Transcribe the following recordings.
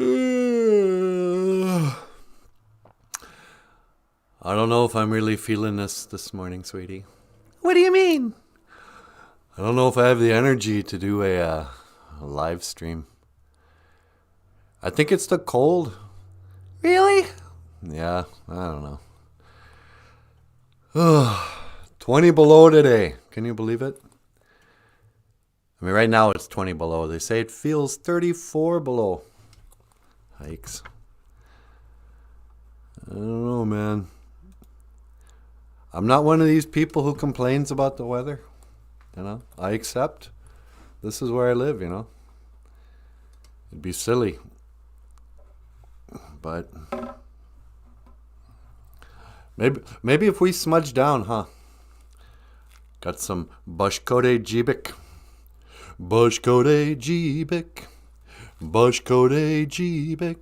I don't know if I'm really feeling this morning, sweetie. What do you mean? I don't know if I have the energy to do a live stream. I think it's the cold. Really? Yeah, I don't know. 20 below today. Can you believe it? I mean, right now it's 20 below. They say it feels 34 below. Hikes. I don't know, man. I'm not one of these people who complains about the weather. You know, I accept. This is where I live, you know. It'd be silly. But maybe if we smudge down, huh? Got some OJIBWE. OJIBWE. OJIBWE.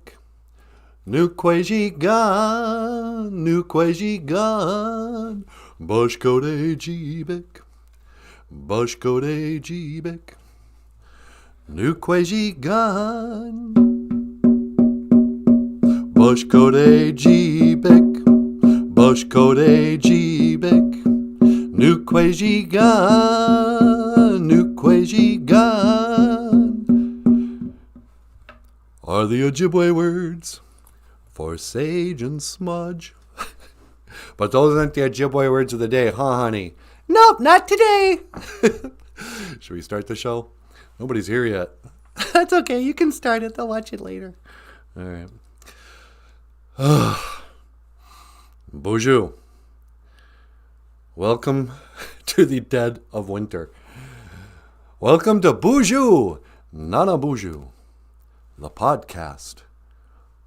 Nukwejigan. OJIBWE. OJIBWE. Nukwejigan. OJIBWE. OJIBWE. Nukwejigan are the Ojibwe words for sage and smudge. But those aren't the Ojibwe words of the day, huh, honey? Nope, not today. Should we start the show? Nobody's here yet. That's okay. You can start it. They'll watch it later. All right. BOOZHOO. Welcome to the dead of winter. Welcome to BOOZHOO NANABOOZHOO, the podcast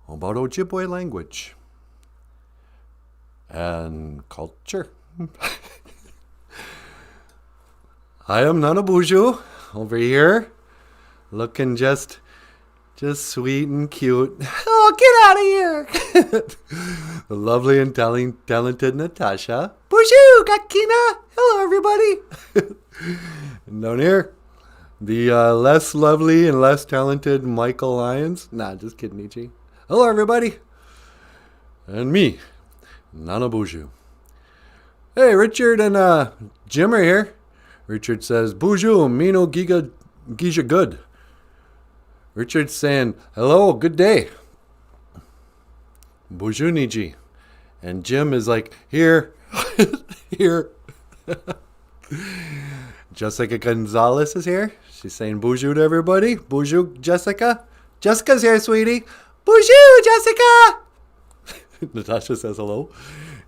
about Ojibwe language and culture. I am NANABOOZHOO over here, looking just sweet and cute. Oh, get out of here! The lovely and talented Natasha. BOOZHOO, Kakina. Hello, everybody. And down here, the less lovely and less talented Michael Lyons. Nah, just kidding, Ichi. Hello, everybody. And me, NANABOOZHOO. Hey, Richard and Jim are here. Richard says, BOOZHOO, Mino Gija good. Richard's saying, hello, good day. BOOZHOO Niji. And Jim is like, here, here. Jessica Gonzalez is here. She's saying BOOZHOO to everybody. BOOZHOO, Jessica. Jessica's here, sweetie. BOOZHOO, Jessica. Natasha says hello,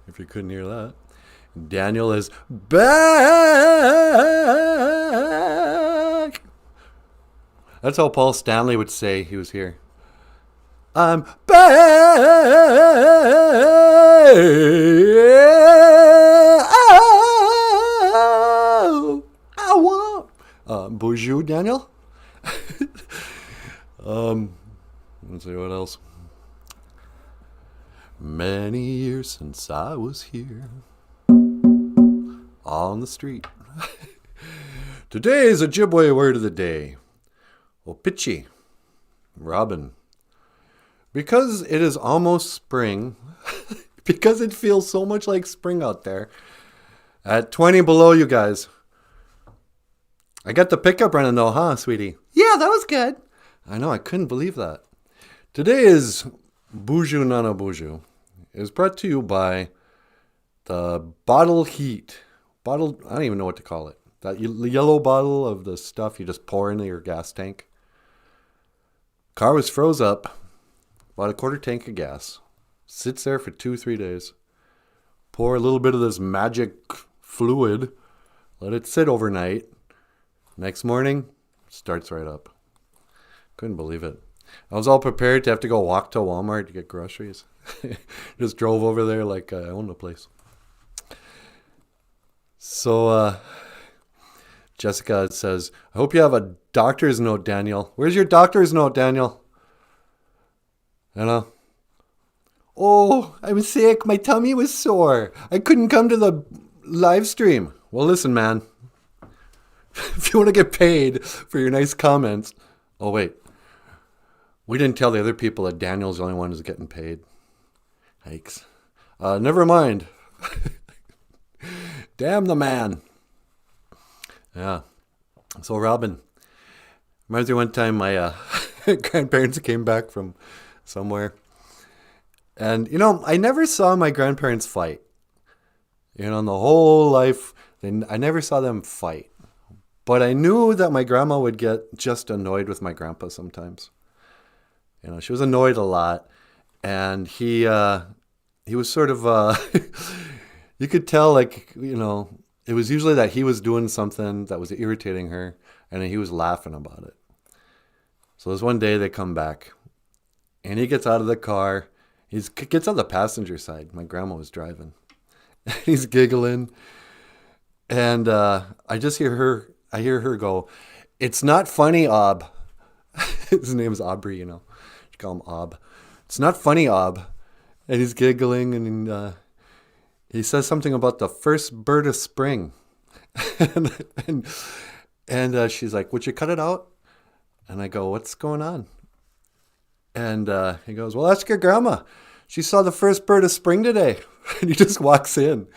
if you couldn't hear that. Daniel is back. That's how Paul Stanley would say he was here. I'm back. Oh, I want. BOOZHOO, Daniel. Let's see what else. Many years since I was here on the street. Today's Ojibwe word of the day. Opichi. Robin. Because it is almost spring, because it feels so much like spring out there, at 20 below, you guys. I got the pickup running though, huh, sweetie? Yeah, that was good. I know, I couldn't believe that. Today is BOOZHOO NANABOOZHOO. It is brought to you by the bottle heat. I don't even know what to call it. That yellow bottle of the stuff you just pour into your gas tank. Car was froze up. Bought a quarter tank of gas. Sits there for 2-3 days. Pour a little bit of this magic fluid. Let it sit overnight. Next morning, starts right up. Couldn't believe it. I was all prepared to have to go walk to Walmart to get groceries. Just drove over there like I own the place. So, Jessica says, I hope you have a doctor's note, Daniel. Where's your doctor's note, Daniel? You know? Oh, I'm sick. My tummy was sore. I couldn't come to the live stream. Well, listen, man. If you want to get paid for your nice comments. Oh, wait. We didn't tell the other people that Daniel's the only one who's getting paid. Hikes. Never mind. Damn the man. Yeah. So Robin, reminds me one time my grandparents came back from somewhere. And, I never saw my grandparents fight. In the whole life, I never saw them fight. But I knew that my grandma would get just annoyed with my grandpa sometimes. She was annoyed a lot. And he was sort of, you could tell, it was usually that he was doing something that was irritating her, and he was laughing about it. So there's one day they come back, and he gets out of the car. He gets on the passenger side. My grandma was driving. He's giggling, and I just hear her go, "It's not funny, Ob." His name is Aubrey, You call him Ob. "It's not funny, Ob." And he's giggling, and he says something about the first bird of spring. and she's like, "Would you cut it out?" And I go, "What's going on?" And he goes, "Well, ask your grandma. She saw the first bird of spring today." And he just walks in.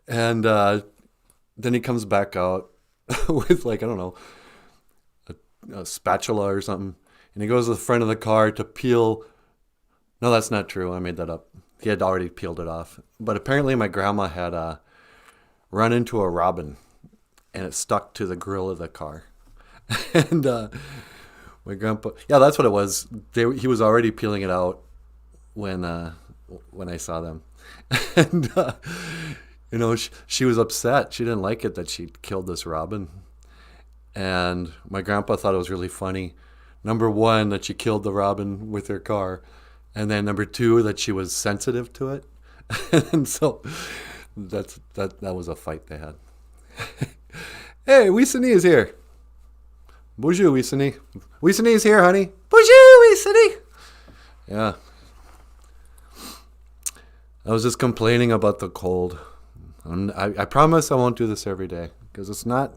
And then he comes back out with, I don't know, a spatula or something. And he goes to the front of the car to peel. No, that's not true. I made that up. He had already peeled it off. But apparently my grandma had run into a robin, and it stuck to the grill of the car. And my grandpa, yeah, that's what it was. He was already peeling it out when I saw them. And, she was upset. She didn't like it that she'd killed this robin. And my grandpa thought it was really funny. Number one, that she killed the robin with her car. And then number two, that she was sensitive to it. And so that was a fight they had. Hey, Wisani is here. Bonjour, Wisani. Wisani is here, honey. Bonjour, Wisani. Yeah. I was just complaining about the cold. I promise I won't do this every day, because it's going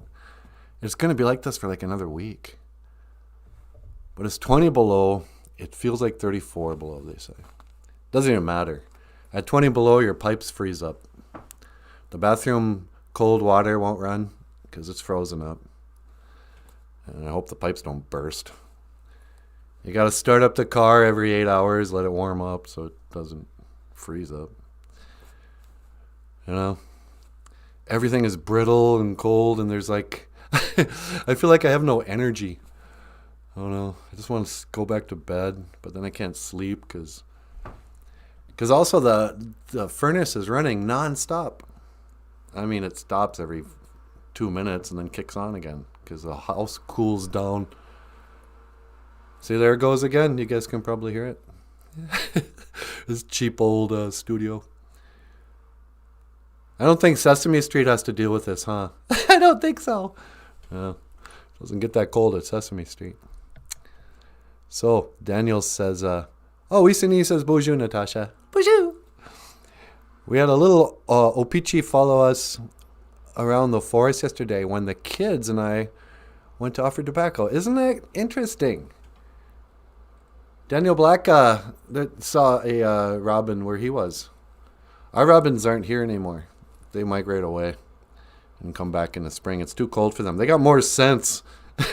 to be like this for another week. But it's 20 below. It feels like 34 below, they say. Doesn't even matter. At 20 below, your pipes freeze up. The bathroom cold water won't run because it's frozen up. And I hope the pipes don't burst. You got to start up the car every 8 hours, let it warm up so it doesn't freeze up. Everything is brittle and cold, and there's I feel like I have no energy. I don't know. I just want to go back to bed, but then I can't sleep because also the furnace is running nonstop. I mean, it stops every 2 minutes and then kicks on again because the house cools down. See, there it goes again. You guys can probably hear it. This cheap old studio. I don't think Sesame Street has to deal with this, huh? I don't think so. Doesn't get that cold at Sesame Street. So, Daniel says, Wisani says, "Bonjour, Natasha." Bonjour. We had a little Opichi follow us around the forest yesterday when the kids and I went to offer tobacco. Isn't that interesting? Daniel Black saw a robin where he was. Our robins aren't here anymore. They migrate away and come back in the spring. It's too cold for them. They got more sense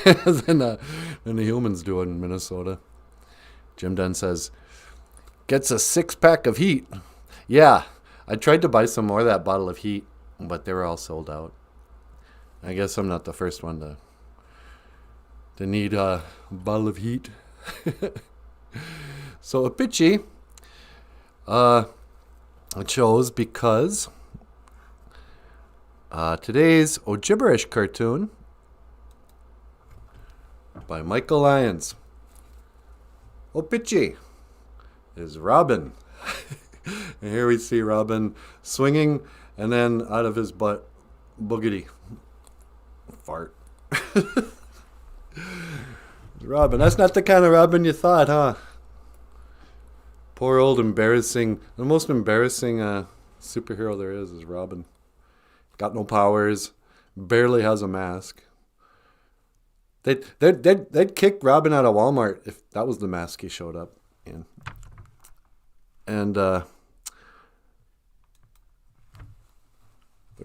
than the humans do in Minnesota. Jim Dunn says, "Gets a 6-pack of heat." Yeah, I tried to buy some more of that bottle of heat, but they were all sold out. I guess I'm not the first one to need a bottle of heat. So Apichi chose because today's OJIBWE cartoon by Michael Lyons. Opichi is Robin. And here we see Robin swinging, and then out of his butt, boogity. Fart. Robin. That's not the kind of Robin you thought, huh? Poor old embarrassing. The most embarrassing superhero there is Robin. Got no powers. Barely has a mask. They'd kick Robin out of Walmart if that was the mask he showed up in. And but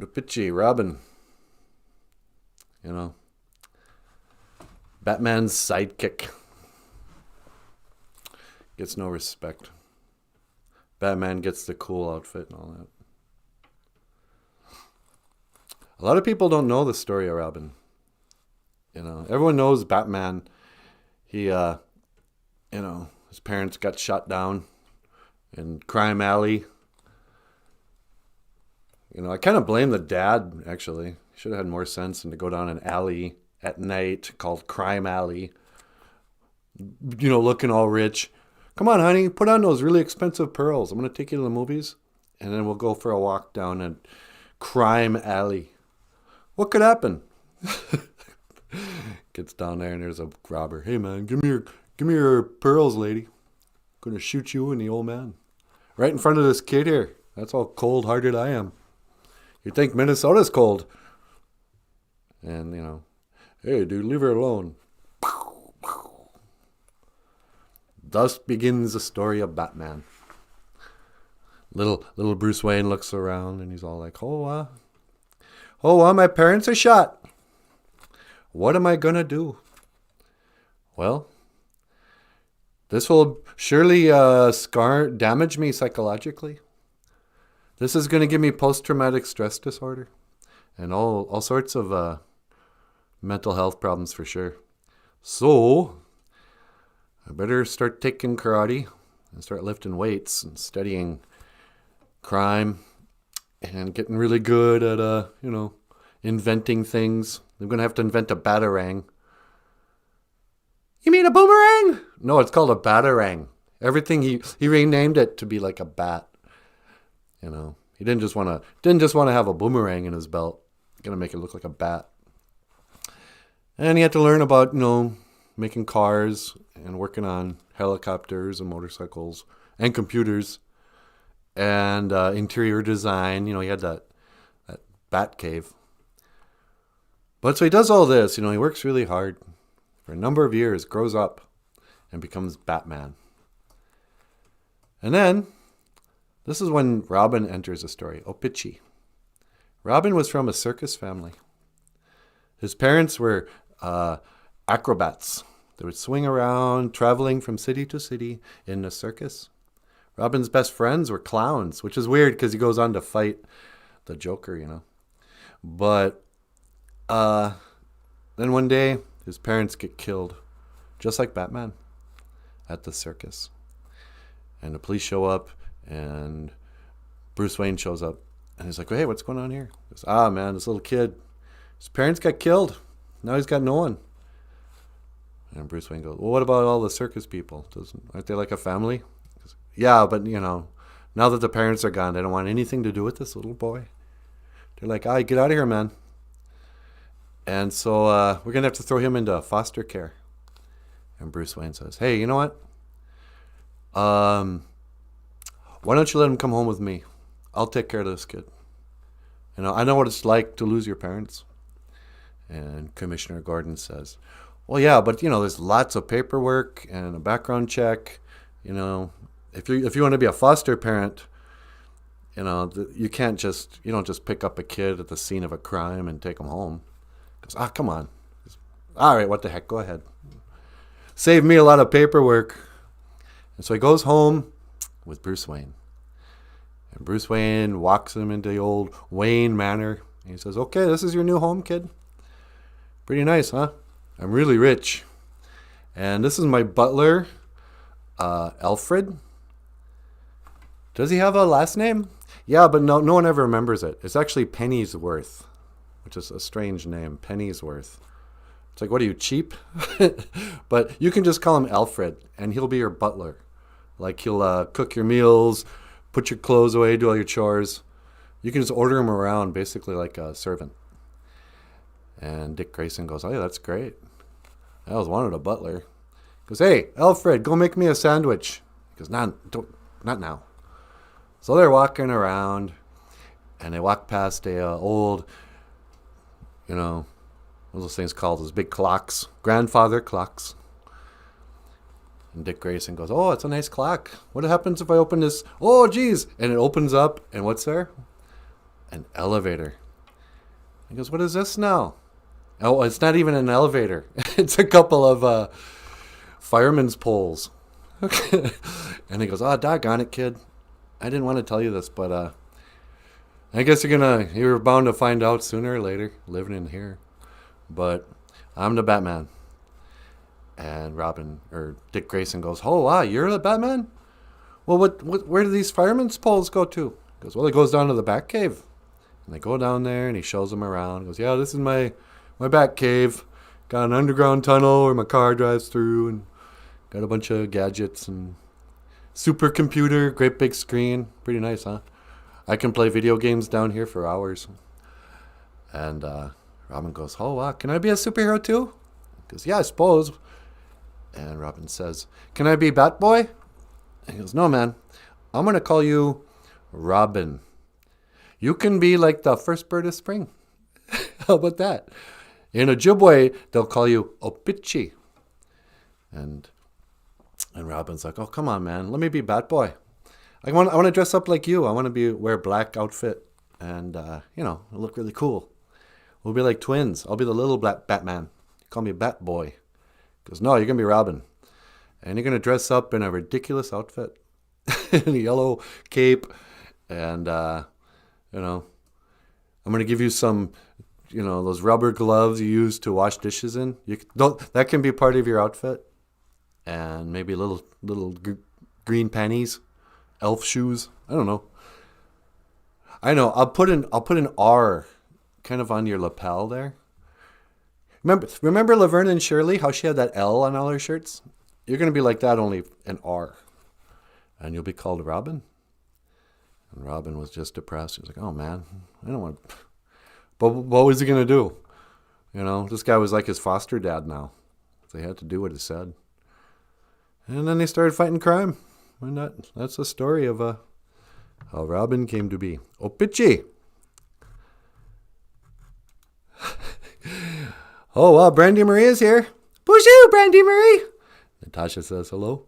a pitchy Robin, you know, Batman's sidekick, gets no respect. Batman gets the cool outfit and all that. A lot of people don't know the story of Robin. You know, everyone knows Batman. He, you know, his parents got shot down in Crime Alley. You know, I kind of blame the dad, actually. He should have had more sense than to go down an alley at night called Crime Alley. You know, looking all rich. Come on, honey, put on those really expensive pearls. I'm going to take you to the movies, and then we'll go for a walk down a Crime Alley. What could happen? Gets down there and there's a robber. Hey man, give me your pearls, lady. Gonna shoot you and the old man. Right in front of this kid here. That's how cold-hearted I am. You think Minnesota's cold. And, you know, hey dude, leave her alone. Thus begins the story of Batman. Little Bruce Wayne looks around and he's all like, oh, my parents are shot. What am I going to do? Well, this will surely damage me psychologically. This is going to give me post-traumatic stress disorder and all sorts of mental health problems for sure. So, I better start taking karate and start lifting weights and studying crime and getting really good at, you know, inventing things. I'm going to have to invent a batarang. You mean a boomerang? No, it's called a batarang. Everything he renamed it to be like a bat. You know, he didn't just want to have a boomerang in his belt. Going to make it look like a bat. And he had to learn about, you know, making cars and working on helicopters and motorcycles and computers and interior design. You know, he had that bat cave. But so he does all this, you know, he works really hard for a number of years, grows up and becomes Batman. And then, this is when Robin enters the story, O-Pee-Chee. Robin was from a circus family. His parents were acrobats. They would swing around, traveling from city to city in the circus. Robin's best friends were clowns, which is weird because he goes on to fight the Joker, you know. But then one day, his parents get killed, just like Batman, at the circus. And the police show up, and Bruce Wayne shows up. And he's like, hey, what's going on here? He goes, man, this little kid, his parents got killed. Now he's got no one. And Bruce Wayne goes, well, what about all the circus people? Aren't they like a family? He goes, yeah, but, you know, now that the parents are gone, they don't want anything to do with this little boy. They're like, get out of here, man. And so we're going to have to throw him into foster care. And Bruce Wayne says, hey, you know what? Why don't you let him come home with me? I'll take care of this kid. You know, I know what it's like to lose your parents. And Commissioner Gordon says, well, yeah, but, you know, there's lots of paperwork and a background check. You know, if you want to be a foster parent, you know, you don't just pick up a kid at the scene of a crime and take him home. He goes, come on. Goes, all right, what the heck, go ahead. Save me a lot of paperwork. And so he goes home with Bruce Wayne. And Bruce Wayne walks him into the old Wayne Manor. And he says, okay, this is your new home, kid. Pretty nice, huh? I'm really rich. And this is my butler, Alfred. Does he have a last name? Yeah, but no one ever remembers it. It's actually Pennyworth, which is a strange name, Pennyworth. It's like, what are you, cheap? But you can just call him Alfred, and he'll be your butler. Like, he'll cook your meals, put your clothes away, do all your chores. You can just order him around, basically like a servant. And Dick Grayson goes, oh, yeah, that's great. I always wanted a butler. He goes, hey, Alfred, go make me a sandwich. He goes, not now. So they're walking around, and they walk past a old, you know, What are those things called? Those big clocks. Grandfather clocks. And Dick Grayson goes, oh, it's a nice clock. What happens if I open this? Oh, geez. And it opens up. And what's there? An elevator. He goes, what is this now? Oh, it's not even an elevator. It's a couple of fireman's poles. Okay. And he goes, oh, doggone it, kid. I didn't want to tell you this, but I guess you're bound to find out sooner or later, living in here. But I'm the Batman. And Dick Grayson goes, oh, wow, you're the Batman? Well, where do these fireman's poles go to? He goes, well, it goes down to the Batcave. And they go down there, and he shows them around. He goes, yeah, this is my Batcave. Got an underground tunnel where my car drives through, and got a bunch of gadgets and supercomputer, great big screen. Pretty nice, huh? I can play video games down here for hours. And Robin goes, oh, wow, can I be a superhero too? He goes, yeah, I suppose. And Robin says, can I be Batboy? And he goes, no, man. I'm going to call you Robin. You can be like the first bird of spring. How about that? In Ojibwe, they'll call you Opichi. And Robin's like, oh, come on, man. Let me be Batboy. I want to dress up like you. I want to wear a black outfit and, look really cool. We'll be like twins. I'll be the little black Batman. Call me Batboy. He goes, no, you're going to be Robin. And you're going to dress up in a ridiculous outfit. In a yellow cape. And, I'm going to give you some, those rubber gloves you use to wash dishes in. That can be part of your outfit. And maybe little green panties, elf shoes. I don't know. I know. I'll put an R kind of on your lapel there. Remember Laverne and Shirley? How she had that L on all her shirts? You're going to be like that, only an R, and you'll be called Robin. And Robin was just depressed. He was like, "Oh man, I don't want." But what was he going to do? This guy was like his foster dad now. They had to do what he said. And then they started fighting crime. And that's the story of how Robin came to be. Opichi! Oh, wow, Brandy Marie is here. BOOZHOO, Brandy Marie! Natasha says hello.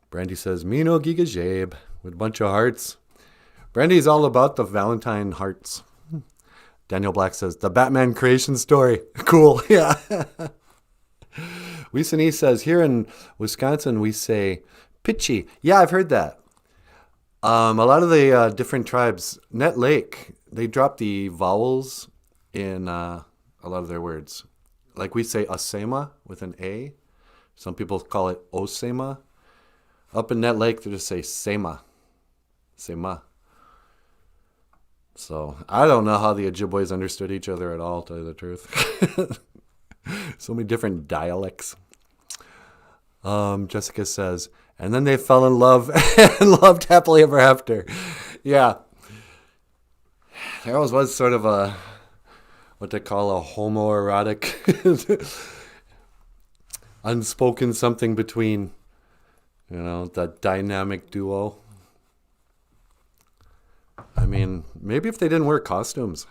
Brandy says, me no giga jabe, with a bunch of hearts. Brandy's all about the Valentine hearts. Daniel Black says, the Batman creation story. Cool, yeah. Wisani says, here in Wisconsin, we say pitchy. Yeah, I've heard that. A lot of the different tribes, Net Lake, they drop the vowels in a lot of their words. Like we say asema with an A. Some people call it osema. Up in Net Lake, they just say sema. Sema. So I don't know how the Ojibwes understood each other at all, to tell you the truth. So many different dialects. Jessica says, and then they fell in love and loved happily ever after. Yeah. There always was sort of what they call a homoerotic, unspoken something between, the dynamic duo. I mean, maybe if they didn't wear costumes,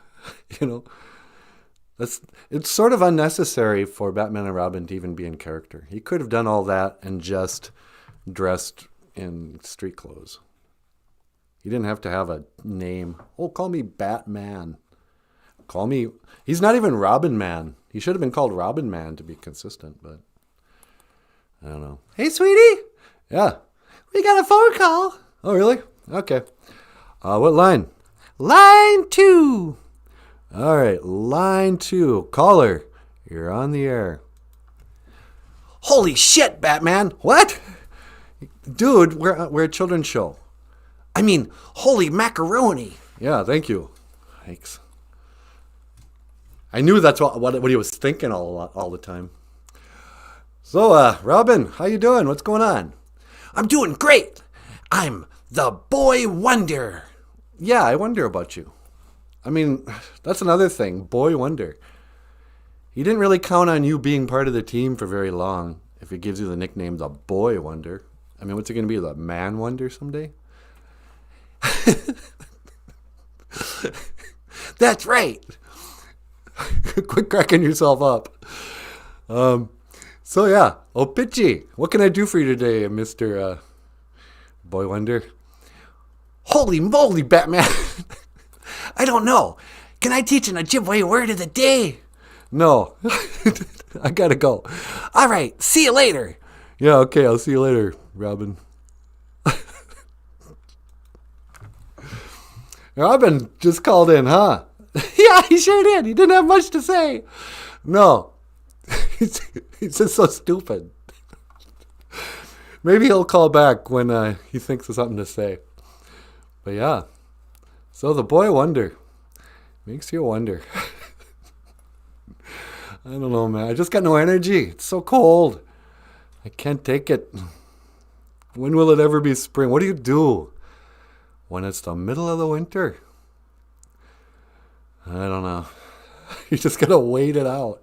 it's sort of unnecessary for Batman and Robin to even be in character. He could have done all that and just dressed in street clothes. He didn't have to have a name. Oh, call me Batman. He's not even Robin Man. He should have been called Robin Man to be consistent, but I don't know. Hey, sweetie. Yeah. We got a phone call. Oh, really? Okay. What line? Line 2. All right, line 2. Caller, you're on the air. Holy shit, Batman. What? Dude, we're a children's show. I mean, holy macaroni. Yeah, thank you. Thanks. I knew that's what he was thinking all the time. So, Robin, how you doing? What's going on? I'm doing great. I'm the boy wonder. Yeah, I wonder about you. I mean, that's another thing. Boy wonder. He didn't really count on you being part of the team for very long if he gives you the nickname the boy wonder. I mean, what's it going to be? The man wonder someday? That's right. Quit cracking yourself up. So yeah, Pitchy, what can I do for you today, Mr. Boy Wonder? Holy moly, Batman! I don't know. Can I teach an Ojibwe word of the day? No. I gotta go. All right, see you later. Yeah, okay, I'll see you later, Robin. Robin just called in, huh? Yeah, he sure did. He didn't have much to say. No. He's just so stupid. Maybe he'll call back when he thinks of something to say. But yeah. So the Boy Wonder. Makes you wonder. I don't know, man. I just got no energy. It's so cold. I can't take it. When will it ever be spring? What do you do when it's the middle of the winter? I don't know. You just gotta wait it out.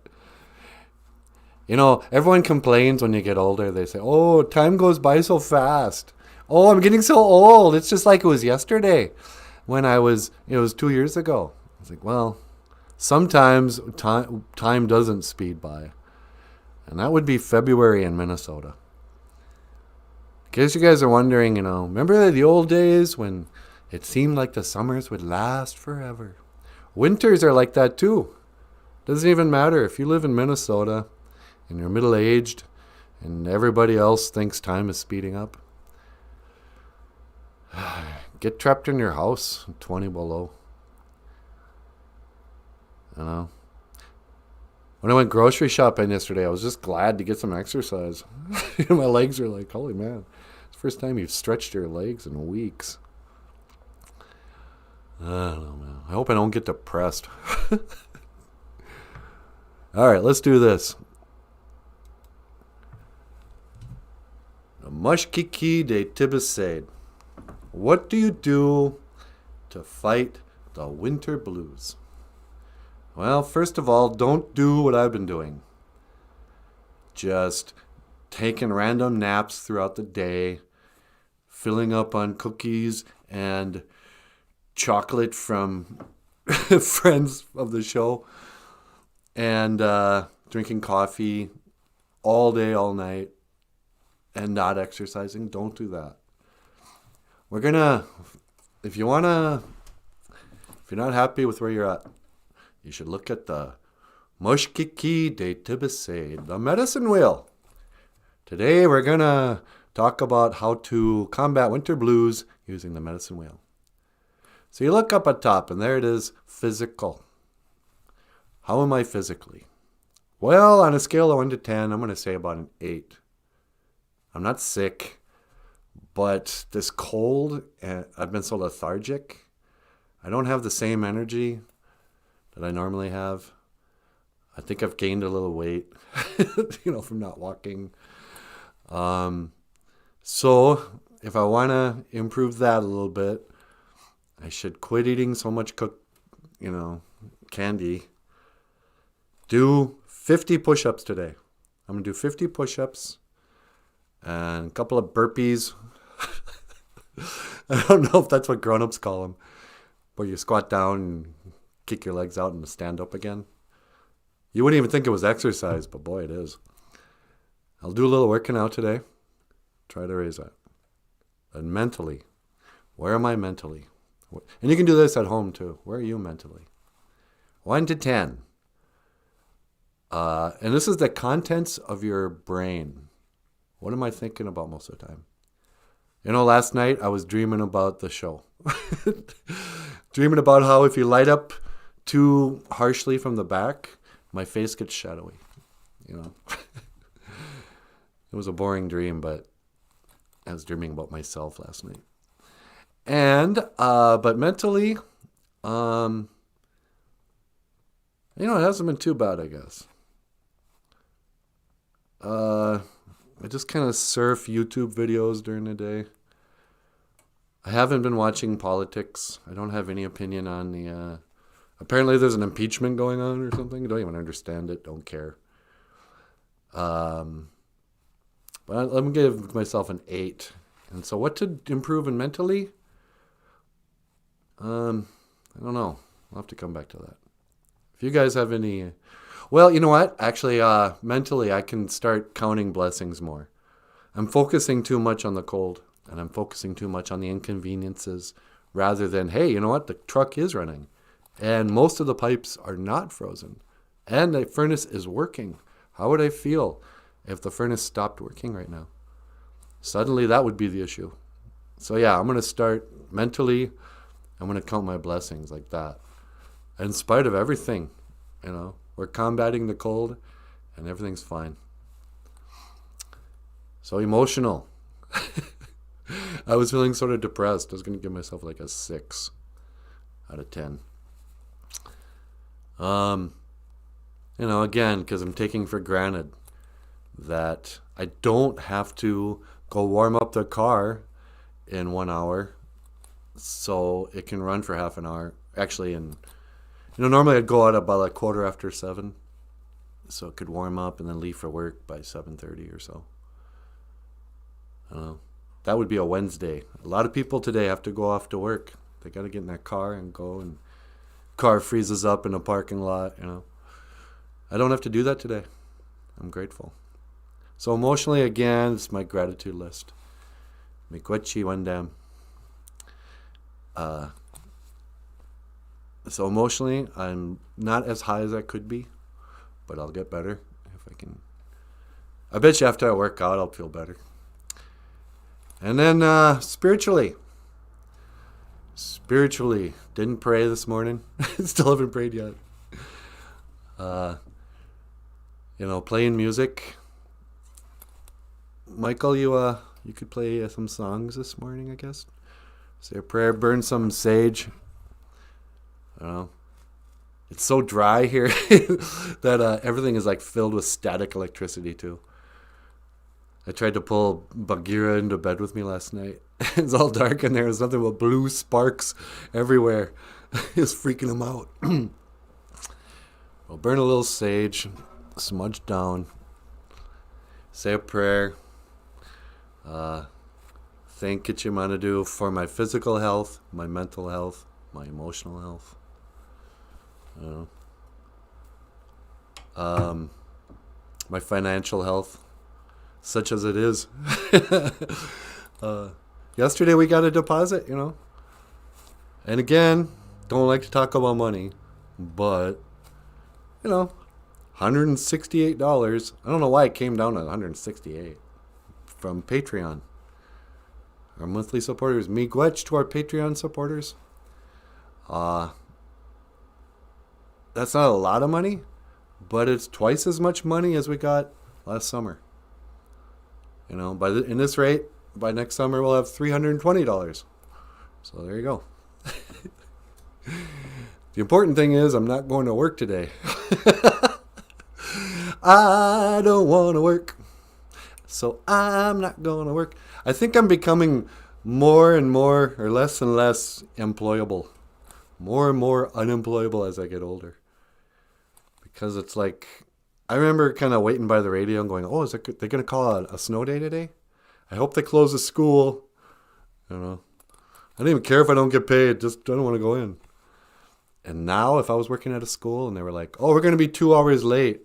You know, everyone complains when you get older. They say, oh, time goes by so fast. Oh, I'm getting so old. It's just like it was yesterday when it was 2 years ago. I was like, well, sometimes time doesn't speed by. And that would be February in Minnesota. In case you guys are wondering, remember the old days when it seemed like the summers would last forever? Winters are like that too. Doesn't even matter if you live in Minnesota and you're middle-aged and everybody else thinks time is speeding up. Get trapped in your house, 20 below. When I went grocery shopping yesterday, I was just glad to get some exercise. My legs are like, holy man, it's the first time you've stretched your legs in weeks. I don't know, man. I hope I don't get depressed. All right, let's do this. Kiki de Tibicade. What do you do to fight the winter blues? Well, first of all, don't do what I've been doing. Just taking random naps throughout the day, filling up on cookies and chocolate from friends of the show, and drinking coffee all day, all night, and not exercising. Don't do that. If you're not happy with where you're at, you should look at the Kiki de Tibicade, the medicine wheel. Today we're going to talk about how to combat winter blues using the medicine wheel. So you look up at top, and there it is, physical. How am I physically? Well, on a scale of 1 to 10, I'm going to say about an 8. I'm not sick, but this cold, I've been so lethargic. I don't have the same energy that I normally have. I think I've gained a little weight, from not walking. So if I want to improve that a little bit, I should quit eating so much candy. Do 50 push-ups today. I'm going to do 50 push-ups and a couple of burpees. I don't know if that's what grown-ups call them, where you squat down and kick your legs out and stand up again. You wouldn't even think it was exercise, but boy, it is. I'll do a little working out today. Try to raise that. And mentally, where am I mentally? And you can do this at home too. Where are you mentally? 1 to 10. And this is the contents of your brain. What am I thinking about most of the time? Last night I was dreaming about the show. Dreaming about how if you light up too harshly from the back, my face gets shadowy. It was a boring dream, but I was dreaming about myself last night. And, but mentally, it hasn't been too bad, I guess. I just kind of surf YouTube videos during the day. I haven't been watching politics. I don't have any opinion on the... apparently there's an impeachment going on or something. I don't even understand it. Don't care. But let me give myself an 8. And so what to improve in mentally? I don't know. I'll have to come back to that. If you guys have any, well, you know what? Actually, mentally, I can start counting blessings more. I'm focusing too much on the cold, and I'm focusing too much on the inconveniences rather than, hey, you know what? The truck is running, and most of the pipes are not frozen, and the furnace is working. How would I feel if the furnace stopped working right now? Suddenly, that would be the issue. So yeah, I'm going to start mentally. I'm going to count my blessings like that. In spite of everything, we're combating the cold and everything's fine. So emotional. I was feeling sort of depressed. I was going to give myself like a 6 out of 10. Again, because I'm taking for granted that I don't have to go warm up the car in 1 hour so it can run for half an hour. Actually, normally I'd go out about like 7:15 so it could warm up and then leave for work by 7:30 or so. I don't know. That would be a Wednesday. A lot of people today have to go off to work. They got to get in their car and go, and car freezes up in a parking lot, I don't have to do that today. I'm grateful. So emotionally, again, it's my gratitude list. Miigwech. So emotionally, I'm not as high as I could be, but I'll get better if I can. I bet you after I work out, I'll feel better. And then spiritually, didn't pray this morning. Still haven't prayed yet. Playing music. Michael, you could play some songs this morning, I guess. Say a prayer, burn some sage. I don't know. It's so dry here that everything is like filled with static electricity too. I tried to pull Bagheera into bed with me last night. It's all dark in there. There's nothing but blue sparks everywhere. It's freaking him out. We'll burn a little sage, smudge down, say a prayer. Thank Kichimanadu for my physical health, my mental health, my emotional health. My financial health, such as it is. Yesterday we got a deposit, And again, don't like to talk about money, but, $168. I don't know why it came down to $168 from Patreon. Our monthly supporters. Miigwech to our Patreon supporters. That's not a lot of money, but it's twice as much money as we got last summer. In this rate, by next summer we'll have $320. So there you go. The important thing is I'm not going to work today. I don't want to work, so I'm not going to work. I think I'm becoming more and more, or less and less employable. More and more unemployable as I get older. Because it's like, I remember kind of waiting by the radio and going, oh, they're going to call a snow day today? I hope they close the school. I don't even care if I don't get paid. Just I don't want to go in. And now if I was working at a school and they were like, oh, we're going to be 2 hours late.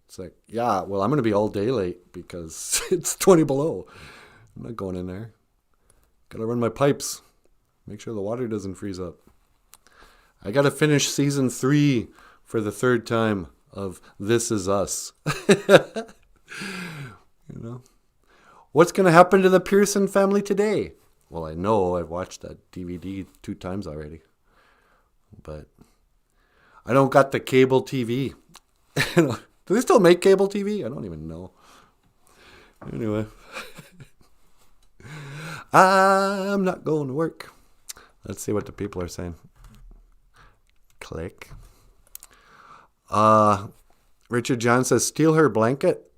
It's like, yeah, well, I'm going to be all day late because it's 20 below. I'm not going in there. Got to run my pipes. Make sure the water doesn't freeze up. I got to finish season 3 for the 3rd time of This Is Us. What's going to happen to the Pearson family today? Well, I know I've watched that DVD 2 times already. But I don't got the cable TV. Do they still make cable TV? I don't even know. Anyway. I'm not going to work. Let's see what the people are saying. Click. Richard John says, steal her blanket.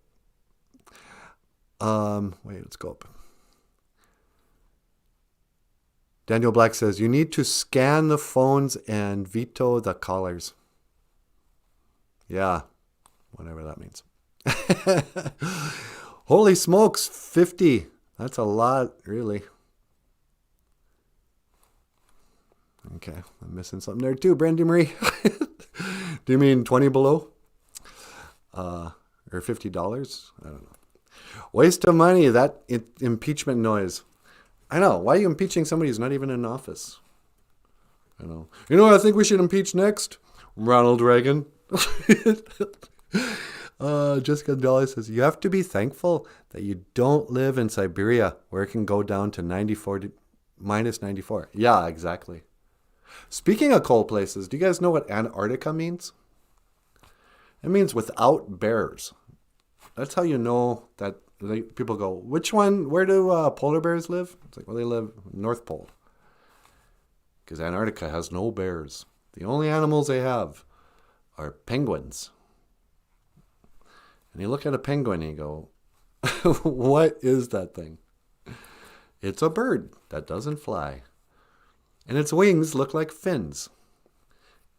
Wait, let's go up. Daniel Black says, you need to scan the phones and veto the callers. Yeah, whatever that means. Holy smokes, 50. That's a lot, really. Okay, I'm missing something there too, Brandy Marie. Do you mean 20 below? Or $50? I don't know. Waste of money, that impeachment noise. I know. Why are you impeaching somebody who's not even in office? I know. You know what I think we should impeach next? Ronald Reagan. Jessica Dolly says, you have to be thankful that you don't live in Siberia where it can go down to minus 94. Yeah, exactly. Speaking of cold places, do you guys know what Antarctica means? It means without bears. That's how you know that people go, which one, where do polar bears live? It's like, well, they live North Pole. Because Antarctica has no bears. The only animals they have are penguins. And you look at a penguin and you go, what is that thing? It's a bird that doesn't fly. And its wings look like fins.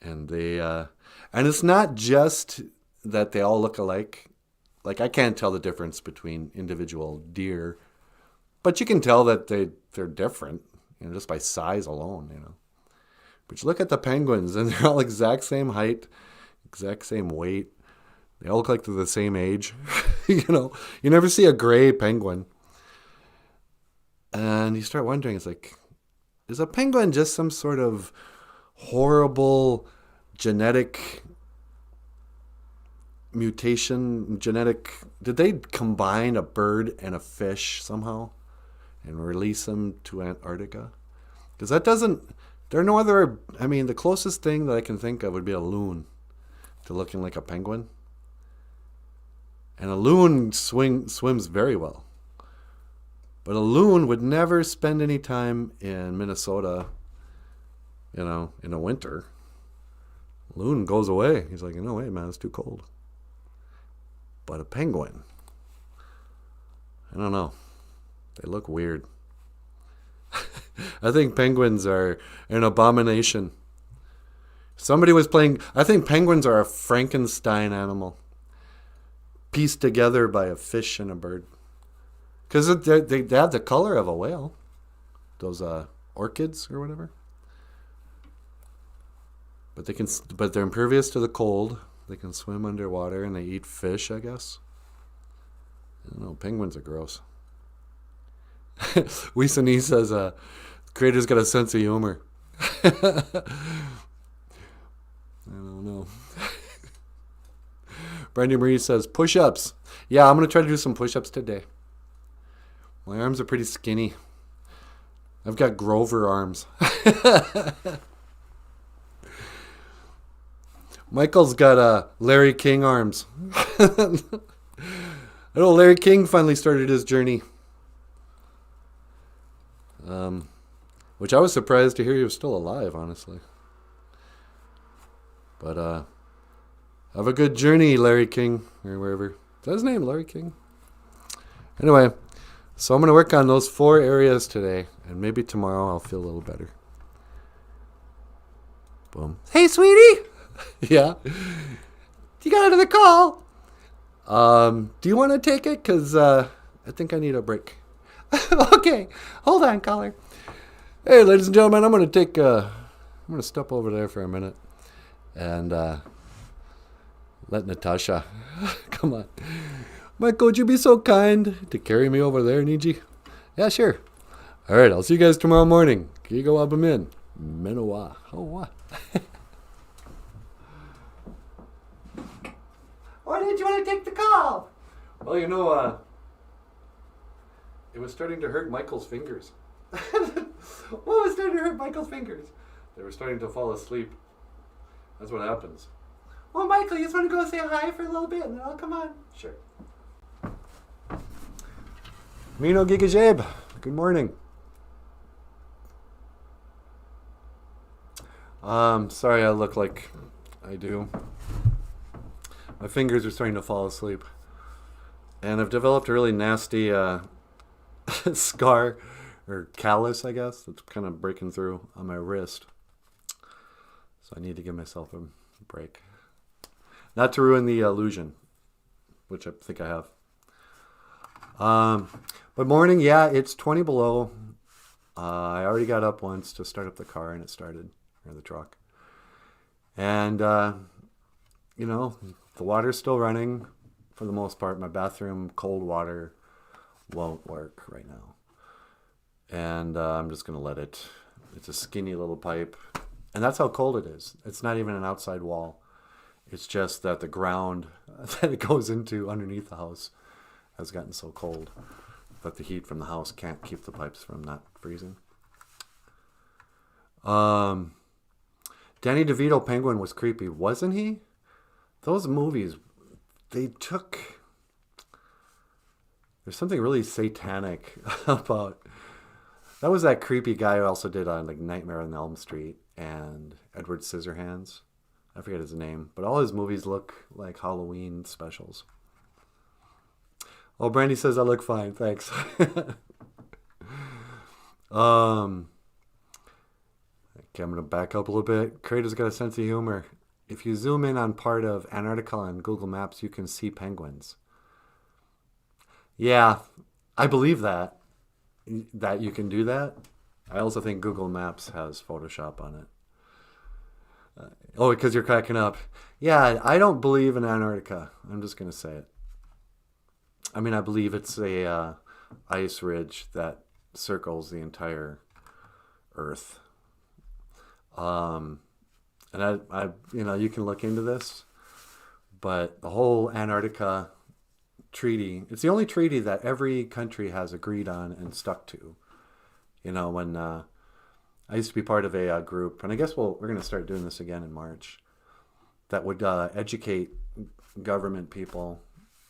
And and it's not just that they all look alike. Like, I can't tell the difference between individual deer, but you can tell that they're different, just by size alone, But you look at the penguins, and they're all exact same height, exact same weight. They all look like they're the same age. You never see a gray penguin. And you start wondering, it's like, is a penguin just some sort of horrible genetic mutation, did they combine a bird and a fish somehow and release them to Antarctica? Because there are no other, the closest thing that I can think of would be a loon to looking like a penguin. And a loon swims very well. But a loon would never spend any time in Minnesota, in the winter. Loon goes away. He's like, no, wait, man, it's too cold. But a penguin, I don't know. They look weird. I think penguins are an abomination. I think penguins are a Frankenstein animal, pieced together by a fish and a bird. Because they have the color of a whale. Those orchids or whatever. But they're impervious to the cold. They can swim underwater and they eat fish, I guess. I don't know. Penguins are gross. Weesani says, creator's got a sense of humor. I don't know. Brandy Marie says, push-ups. Yeah, I'm going to try to do some push-ups today. My arms are pretty skinny. I've got Grover arms. Michael's got Larry King arms. I know Larry King finally started his journey. Which I was surprised to hear he was still alive, honestly. But have a good journey, Larry King, or wherever. Is that his name, Larry King? Anyway, so I'm going to work on those 4 areas today, and maybe tomorrow I'll feel a little better. Boom. Hey, sweetie! Yeah. You got another call. Do you want to take it? Because I think I need a break. Okay. Hold on, caller. Hey, ladies and gentlemen, I'm going to step over there for a minute and let Natasha come on. Michael, would you be so kind to carry me over there, Niji? Yeah, sure. All right, I'll see you guys tomorrow morning. Kigo Abamin. Menowa. Oh, what? Why did you want to take the call? Well, it was starting to hurt Michael's fingers. What was starting to hurt Michael's fingers? They were starting to fall asleep. That's what happens. Well, Michael, you just want to go say hi for a little bit and then I'll come on? Sure. Mino Gigajeb, good morning. Sorry I look like I do. My fingers are starting to fall asleep. And I've developed a really nasty scar, or callus, I guess, that's kind of breaking through on my wrist. So I need to give myself a break. Not to ruin the illusion, which I think I have. But morning, yeah, it's 20 below. I already got up once to start up the car, and it started, or the truck. And, you know, the water's still running for the most part. My bathroom cold water won't work right now. And I'm just going to let it. It's a skinny little pipe. And that's how cold it is. It's not even an outside wall. It's just that the ground that it goes into underneath the house has gotten so cold that the heat from the house can't keep the pipes from not freezing. Danny DeVito Penguin was creepy, wasn't he? Those movies, they took... There's something really satanic about... That was that creepy guy who also did like Nightmare on Elm Street and Edward Scissorhands. I forget his name, but all his movies look like Halloween specials. Oh, Brandy says I look fine. Thanks. Okay, I'm going to back up a little bit. Creator's got a sense of humor. If you zoom in on part of Antarctica on Google Maps, you can see penguins. Yeah, I believe that you can do that. I also think Google Maps has Photoshop on it. Oh, because you're cracking up. Yeah, I don't believe in Antarctica. I'm just going to say it. I mean, I believe it's a ice ridge that circles the entire Earth. And I, you know, you can look into this, but the whole Antarctica treaty, it's the only treaty that every country has agreed on and stuck to. You know, when I used to be part of a group, and I guess we're going to start doing this again in March, that would educate government people.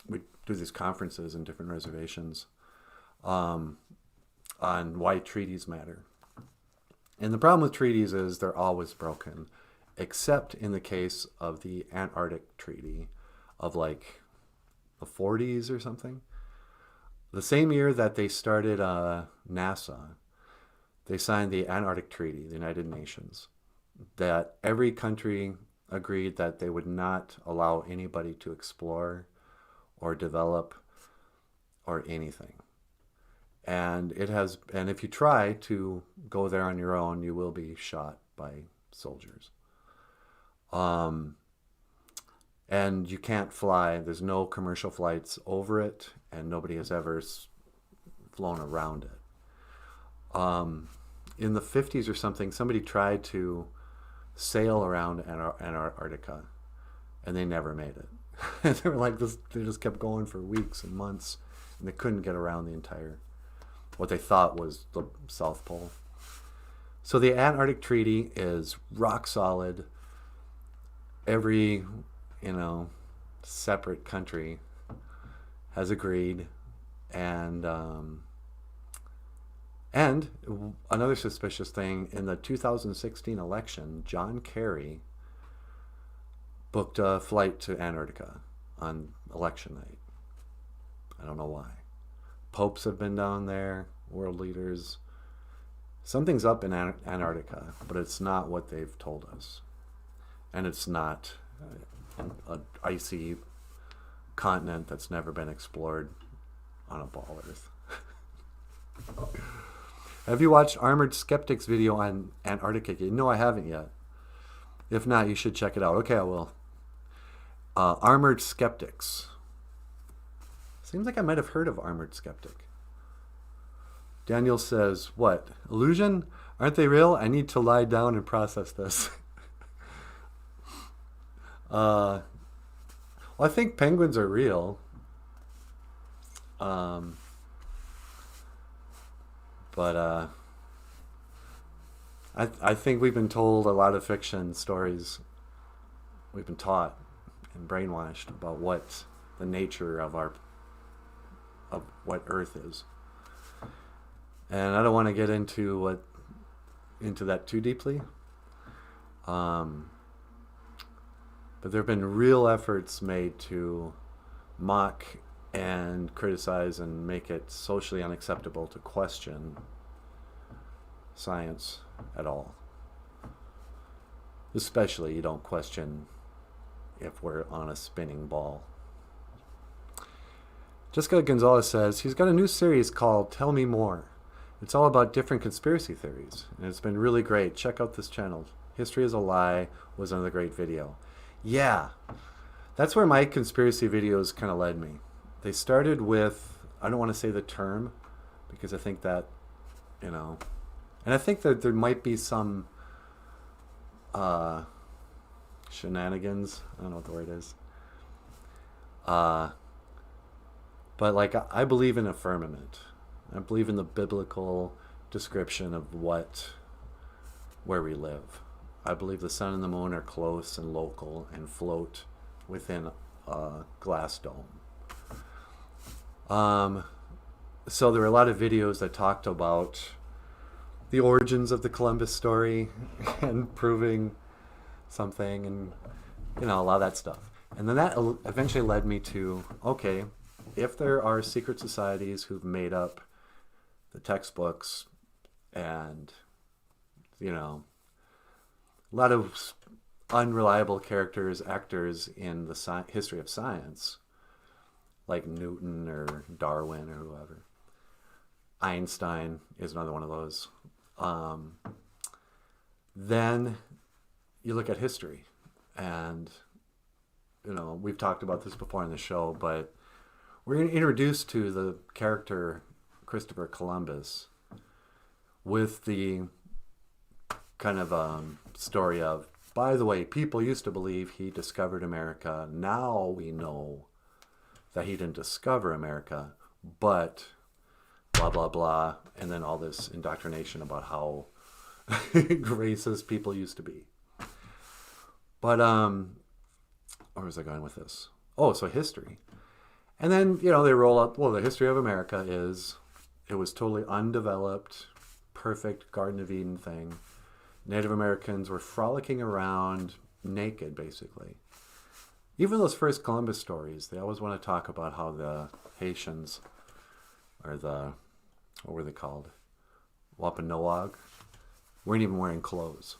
We'd do these conferences in different reservations on why treaties matter. And the problem with treaties is they're always broken, except in the case of the Antarctic Treaty of like the 40s or something. The same year that they started NASA, they signed the Antarctic Treaty, the United Nations, that every country agreed that they would not allow anybody to explore or develop or anything. And if you try to go there on your own, you will be shot by soldiers. And you can't fly. There's no commercial flights over it, and nobody has ever flown around it. In the 50s or something, somebody tried to sail around Antarctica, and they never made it. They were like this. They just kept going for weeks and months, and they couldn't get around the entire, what they thought was the South Pole. So the Antarctic Treaty is rock solid. Every, separate country has agreed. And another suspicious thing, in the 2016 election, John Kerry booked a flight to Antarctica on election night. I don't know why. Popes have been down there, world leaders. Something's up in Antarctica, but it's not what they've told us. And it's not an icy continent that's never been explored on a ball Earth. Have you watched Armored Skeptic's video on Antarctica? No, I haven't yet. If not, you should check it out. Okay, I will. Armored Skeptics. Seems like I might have heard of Armored Skeptic. Daniel says, what? Illusion? Aren't they real? I need to lie down and process this. Well, I think penguins are real. But I think we've been told a lot of fiction stories. We've been taught and brainwashed about what the nature of what Earth is. And I don't want to get into that too deeply. But there have been real efforts made to mock and criticize and make it socially unacceptable to question science at all. Especially, you don't question if we're on a spinning ball. Jessica Gonzalez says he's got a new series called Tell Me More. It's all about different conspiracy theories, and it's been really great. Check out this channel. History is a Lie was another great video. Yeah, that's where my conspiracy videos kind of led me. They started with, I don't want to say the term, because I think that, you know, and I think that there might be some shenanigans. I don't know what the word is. But like, I believe in a firmament. I believe in the biblical description of where we live. I believe the sun and the moon are close and local and float within a glass dome. So there were a lot of videos that talked about the origins of the Columbus story and proving something, and you know, a lot of that stuff. And then that eventually led me to, okay, if there are secret societies who've made up the textbooks and, you know, a lot of unreliable characters, actors in the history of science, like Newton or Darwin or whoever. Einstein is another one of those. Then you look at history, and you know, we've talked about this before in the show, but we're introduced to the character Christopher Columbus with the kind of story of, by the way, people used to believe he discovered America. Now we know that he didn't discover America, but blah, blah, blah. And then all this indoctrination about how racist people used to be. But, where was I going with this? Oh, so history. And then, you know, they roll up, well, the history of America is, it was totally undeveloped, perfect Garden of Eden thing. Native Americans were frolicking around naked, basically. Even those first Columbus stories, they always want to talk about how the Haitians, or the, what were they called? Wampanoag, weren't even wearing clothes.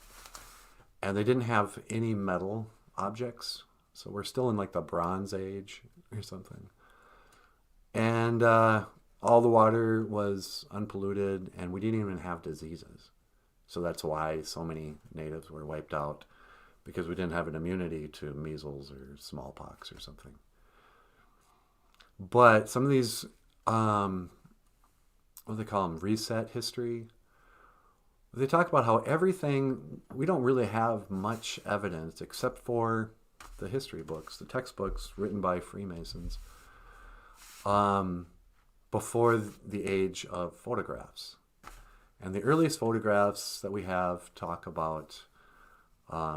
And they didn't have any metal objects. So we're still in like the Bronze Age or something. And all the water was unpolluted, and we didn't even have diseases. So that's why so many natives were wiped out, because we didn't have an immunity to measles or smallpox or something. But some of these, what do they call them, reset history, they talk about how everything, we don't really have much evidence except for the history books, the textbooks written by Freemasons, before the age of photographs. And the earliest photographs that we have talk about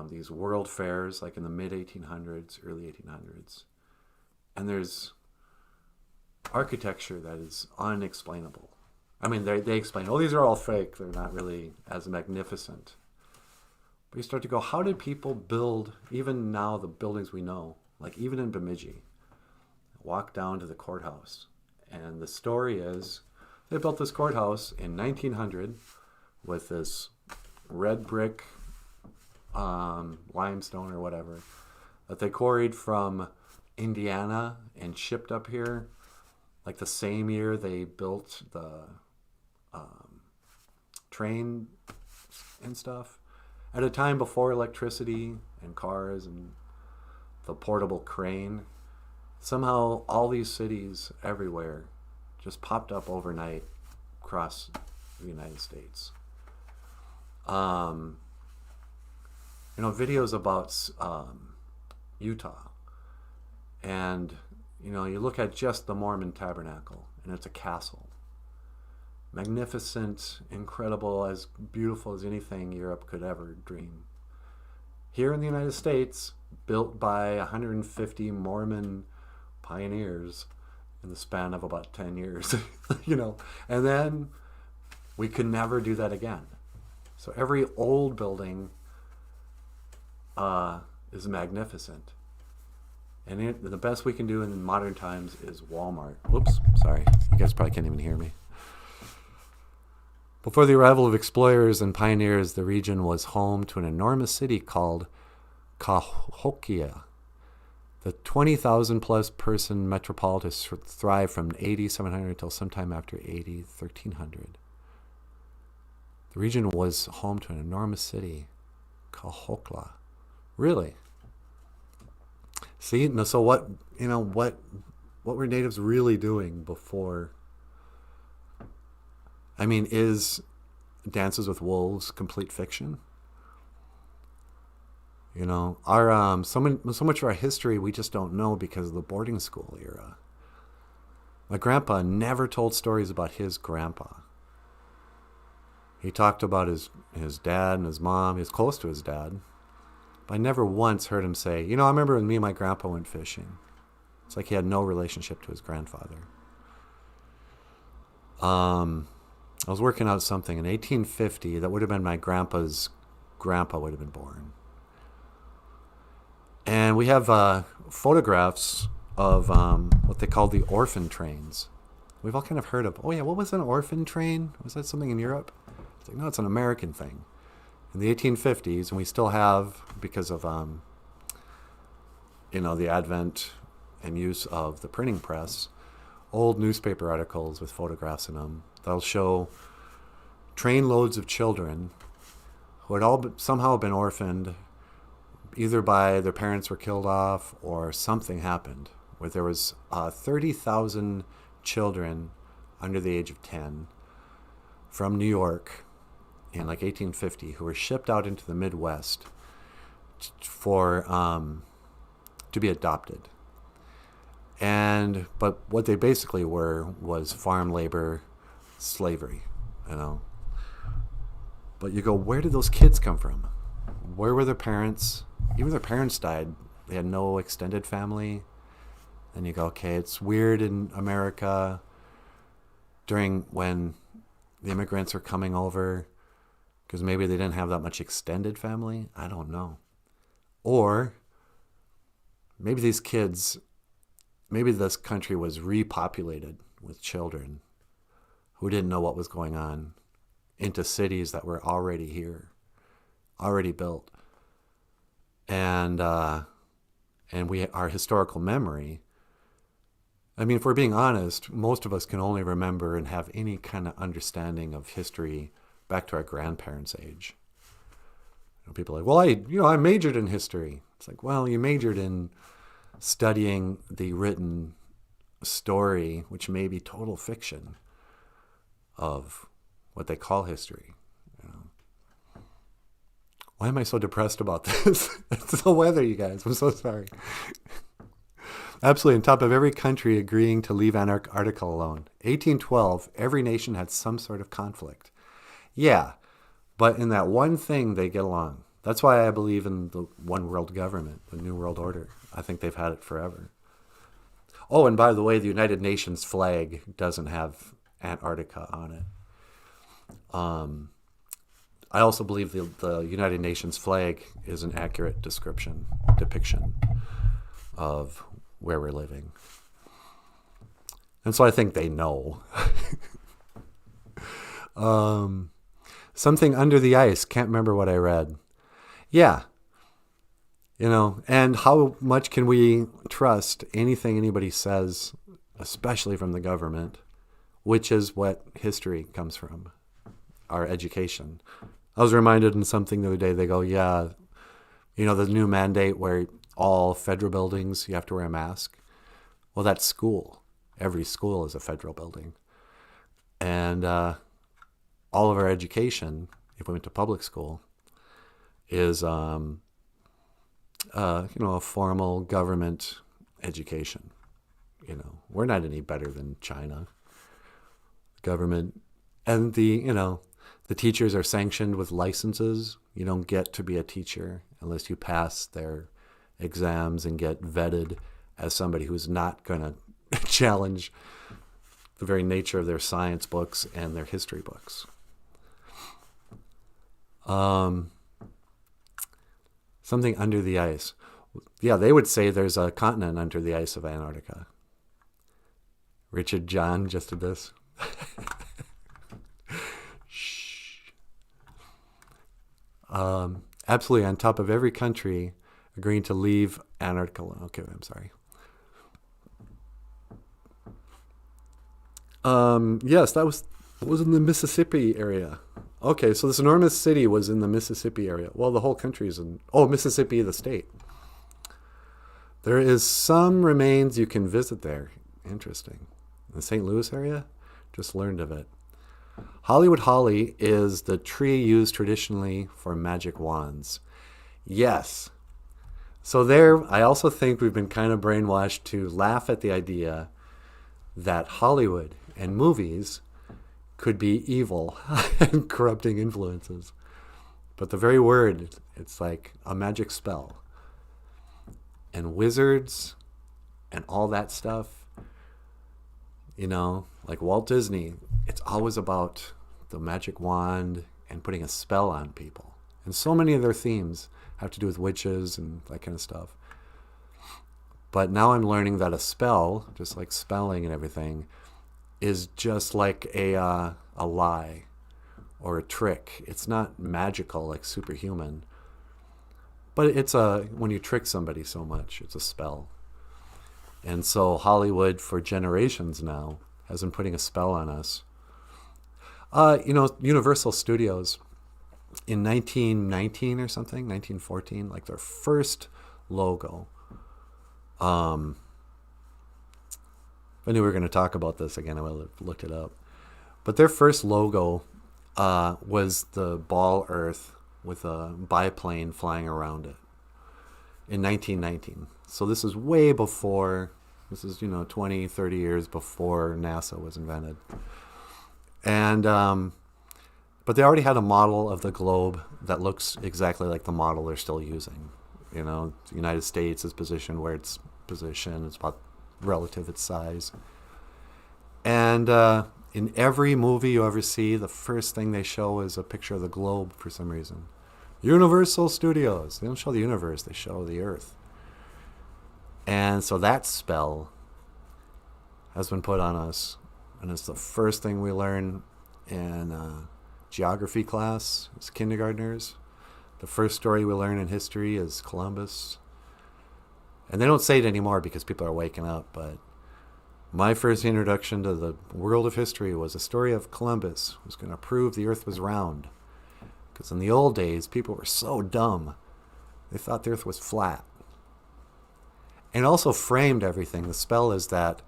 these world fairs, like in the mid-1800s, early 1800s. And there's architecture that is unexplainable. I mean, they explain, oh, these are all fake. They're not really as magnificent. But you start to go, how did people build, even now, the buildings we know, like even in Bemidji, walk down to the courthouse. And the story is, they built this courthouse in 1900 with this red brick limestone or whatever that they quarried from Indiana and shipped up here, like the same year they built the train and stuff, at a time before electricity and cars and the portable crane. Somehow all these cities everywhere just popped up overnight across the United States. You know, videos about Utah, and you know, you look at just the Mormon Tabernacle, and it's a castle, magnificent, incredible, as beautiful as anything Europe could ever dream. Here in the United States, built by 150 Mormon pioneers in the span of about 10 years, you know, and then we could never do that again. So every old building is magnificent. And the best we can do in modern times is Walmart. Whoops, sorry. You guys probably can't even hear me. Before the arrival of explorers and pioneers, the region was home to an enormous city called Cahokia. The 20,000 plus person metropolis thrived from AD 700 until sometime after AD 1300. The region was home to an enormous city Kahokla. Really? See, no, so what, what were natives really doing before? I mean, is Dances with Wolves complete fiction? Our so much of our history we just don't know because of the boarding school era. My grandpa never told stories about his grandpa. He talked about his dad and his mom. He was close to his dad. But I never once heard him say, I remember when me and my grandpa went fishing. It's like he had no relationship to his grandfather. I was working out something in 1850 that would have been my grandpa's grandpa would have been born. And we have photographs of what they call the orphan trains. We've all kind of heard of, oh yeah, what was an orphan train? Was that something in Europe? It's like, no, it's an American thing. In the 1850s, and we still have, because of, the advent and use of the printing press, old newspaper articles with photographs in them. They'll show train loads of children who had all somehow been orphaned, either by their parents were killed off or something happened, where there was 30,000 children under the age of 10 from New York in like 1850 who were shipped out into the Midwest for to be adopted. But what they basically were was farm labor, slavery, But you go, where did those kids come from? Where were their parents? Even their parents died. They had no extended family. And you go, okay, it's weird in America during when the immigrants were coming over, because maybe they didn't have that much extended family. I don't know. Or maybe these kids, maybe this country was repopulated with children who didn't know what was going on into cities that were already here, already built. And our historical memory, I mean, if we're being honest, most of us can only remember and have any kind of understanding of history back to our grandparents' age. People are like, well, I majored in history. It's like, well, you majored in studying the written story, which may be total fiction, of what they call history. Why am I so depressed about this? It's the weather, you guys. I'm so sorry. Absolutely, on top of every country agreeing to leave Antarctica alone. 1812, every nation had some sort of conflict. Yeah, but in that one thing, they get along. That's why I believe in the one world government, the New World Order. I think they've had it forever. Oh, and by the way, the United Nations flag doesn't have Antarctica on it. I also believe the United Nations flag is an accurate depiction of where we're living. And so I think they know. Something under the ice. Can't remember what I read. Yeah. And how much can we trust anything anybody says, especially from the government, which is what history comes from, our education. I was reminded in something the other day, they go, yeah, the new mandate where all federal buildings, you have to wear a mask. Well, that's school. Every school is a federal building. And all of our education, if we went to public school, is, a formal government education. We're not any better than China. Government, and the teachers are sanctioned with licenses. You don't get to be a teacher unless you pass their exams and get vetted as somebody who's not going to challenge the very nature of their science books and their history books. Something under the ice. Yeah, they would say there's a continent under the ice of Antarctica. Richard John just did this. Shh. Absolutely, on top of every country agreeing to leave Antarctica. Okay, I'm sorry. Yes, that was in the Mississippi area. Okay, so this enormous city was in the Mississippi area. Well, the whole country is in, oh, Mississippi, the state. There is some remains you can visit there. Interesting. In the St. Louis area? Just learned of it. Hollywood holly is the tree used traditionally for magic wands. Yes. So there, I also think we've been kind of brainwashed to laugh at the idea that Hollywood and movies could be evil and corrupting influences. But the very word, it's like a magic spell. And wizards and all that stuff, you know, like Walt Disney, it's always about the magic wand and putting a spell on people. And so many of their themes have to do with witches and that kind of stuff. But now I'm learning that a spell, just like spelling and everything, is just like a lie or a trick. It's not magical like superhuman. But it's when you trick somebody so much, it's a spell. And so Hollywood for generations now has been putting a spell on us. Universal Studios in 1919 or something, 1914, like their first logo. I knew we were going to talk about this again. I would have looked it up. But their first logo was the ball Earth with a biplane flying around it in 1919. So this is way before, this is, 20, 30 years before NASA was invented. And, but they already had a model of the globe that looks exactly like the model they're still using. The United States is positioned where it's positioned. It's about relative its size. And in every movie you ever see, the first thing they show is a picture of the globe for some reason. Universal Studios. They don't show the universe, they show the Earth. And so that spell has been put on us. And it's the first thing we learn in geography class as kindergartners. The first story we learn in history is Columbus. And they don't say it anymore because people are waking up, but my first introduction to the world of history was a story of Columbus, who was going to prove the Earth was round. Because in the old days, people were so dumb, they thought the Earth was flat. And it also framed everything. The spell is that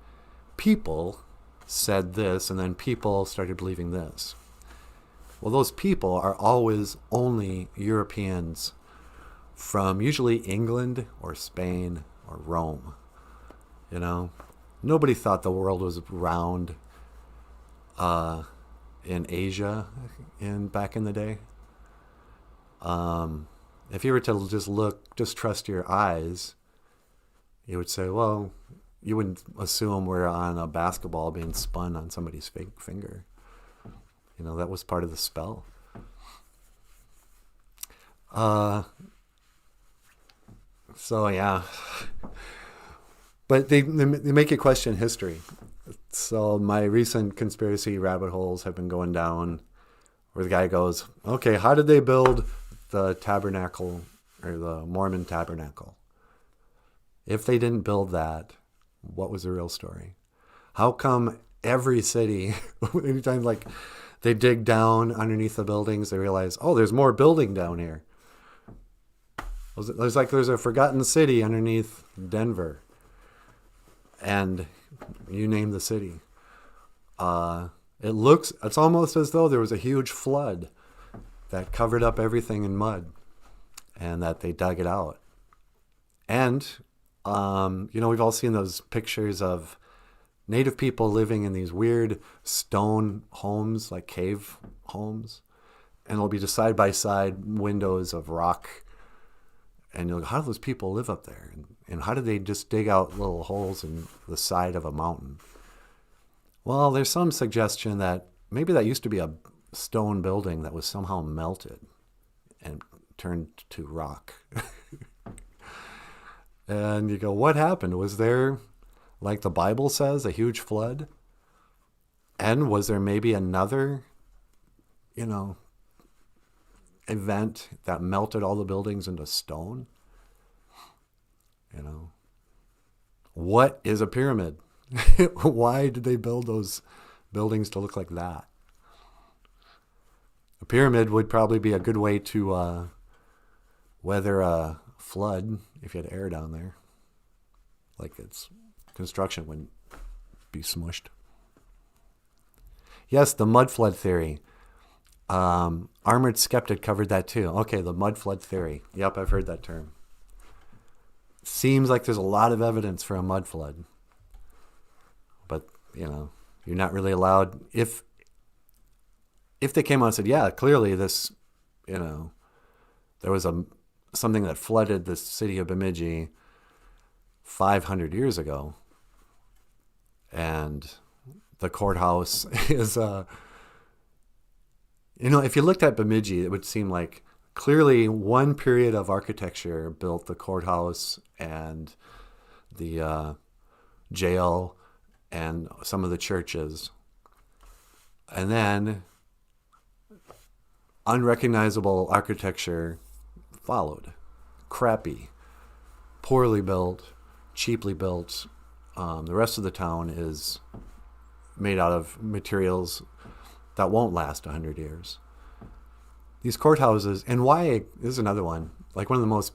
people said this, and then people started believing this. Well, those people are always only Europeans from usually England or Spain or Rome. Nobody thought the world was round in Asia back in the day. If you were to just trust your eyes, you would say, well, you wouldn't assume we're on a basketball being spun on somebody's fake finger. That was part of the spell. So, yeah. But they make you question history. So my recent conspiracy rabbit holes have been going down where the guy goes, okay, how did they build the tabernacle or the Mormon tabernacle? If they didn't build that, what was the real story? How come every city, anytime they dig down underneath the buildings, they realize, oh, there's more building down here. There's a forgotten city underneath Denver. And you name the city. It's almost as though there was a huge flood that covered up everything in mud and that they dug it out. And, we've all seen those pictures of native people living in these weird stone homes, like cave homes. And it'll be just side-by-side windows of rock. And you'll go, how do those people live up there? And how did they just dig out little holes in the side of a mountain? Well, there's some suggestion that maybe that used to be a stone building that was somehow melted and turned to rock. And you go, what happened? Was there, like the Bible says, a huge flood? And was there maybe another, event that melted all the buildings into stone? What is a pyramid? Why did they build those buildings to look like that? A pyramid would probably be a good way to weather a flood if you had air down there. Like its construction wouldn't be smushed. Yes, the mud flood theory. Armored Skeptic covered that too. Okay, the mud flood theory. Yep, I've heard that term. Seems like there's a lot of evidence for a mud flood. But, you're not really allowed. If they came out and said, yeah, clearly this, there was something that flooded the city of Bemidji 500 years ago, and the courthouse is, if you looked at Bemidji, it would seem like clearly one period of architecture built the courthouse and the jail and some of the churches. And then unrecognizable architecture followed. Crappy, poorly built, cheaply built. The rest of the town is made out of materials that won't last 100 years. These courthouses, and why, this is another one, like one of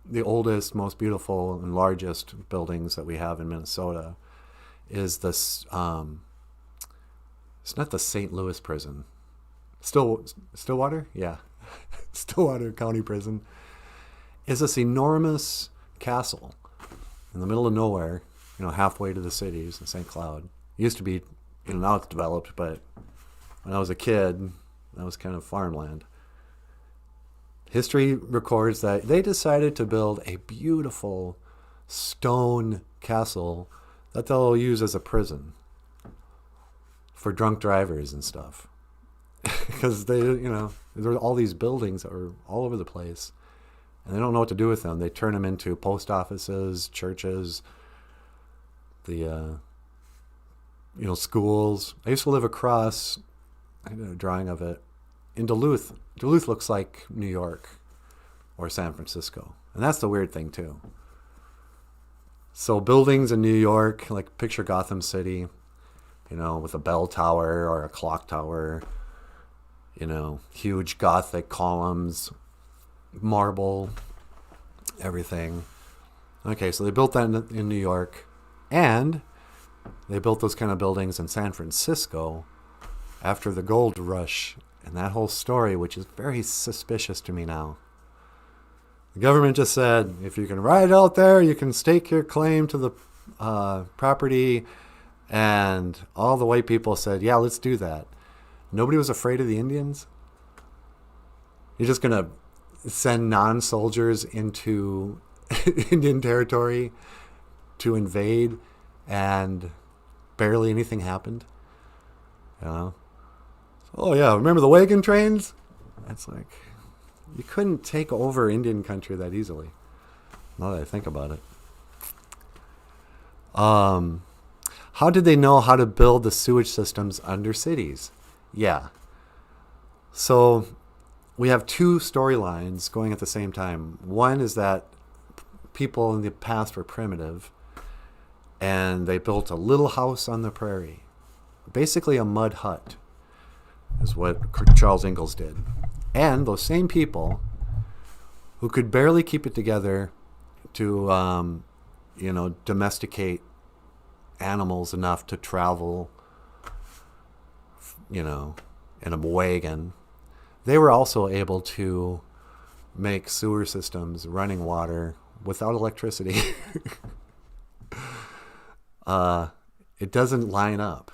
the oldest, most beautiful, and largest buildings that we have in Minnesota is this, it's not the St. Louis prison. Stillwater? Yeah. Stillwater County Prison is this enormous castle in the middle of nowhere, halfway to the cities in St. Cloud. It used to be, now it's developed, but when I was a kid, that was kind of farmland. History records that they decided to build a beautiful stone castle that they'll use as a prison for drunk drivers and stuff. Because there are all these buildings that are all over the place, and they don't know what to do with them. They turn them into post offices, churches, the schools. I used to live across, I did a drawing of it, in Duluth. Duluth looks like New York or San Francisco. And that's the weird thing, too. So buildings in New York, like picture Gotham City, with a bell tower or a clock tower, huge Gothic columns, marble, everything. Okay, so they built that in New York. And they built those kind of buildings in San Francisco after the gold rush and that whole story, which is very suspicious to me now. The government just said, if you can ride out there, you can stake your claim to the property. And all the white people said, yeah, let's do that. Nobody was afraid of the Indians. You're just going to send non-soldiers into Indian territory to invade, and barely anything happened. Oh yeah, remember the wagon trains? It's like, you couldn't take over Indian country that easily. Now that I think about it. How did they know how to build the sewage systems under cities? Yeah. So we have two storylines going at the same time. One is that people in the past were primitive, and they built a little house on the prairie. Basically a mud hut is what Charles Ingalls did. And those same people who could barely keep it together to, domesticate animals enough to travel, in a wagon, they were also able to make sewer systems, running water, without electricity. It doesn't line up.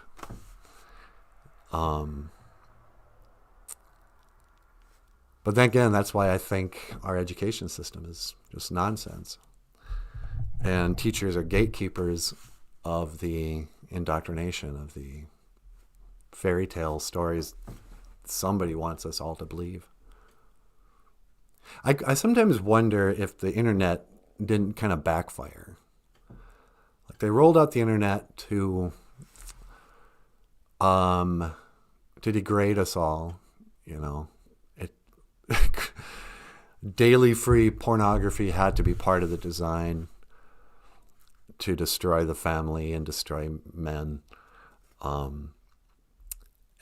But then again, that's why I think our education system is just nonsense. And teachers are gatekeepers of the indoctrination of the fairy tale stories somebody wants us all to believe. I sometimes wonder if the internet didn't kind of backfire. Like they rolled out the internet to degrade us all, Daily free pornography had to be part of the design to destroy the family and destroy men. And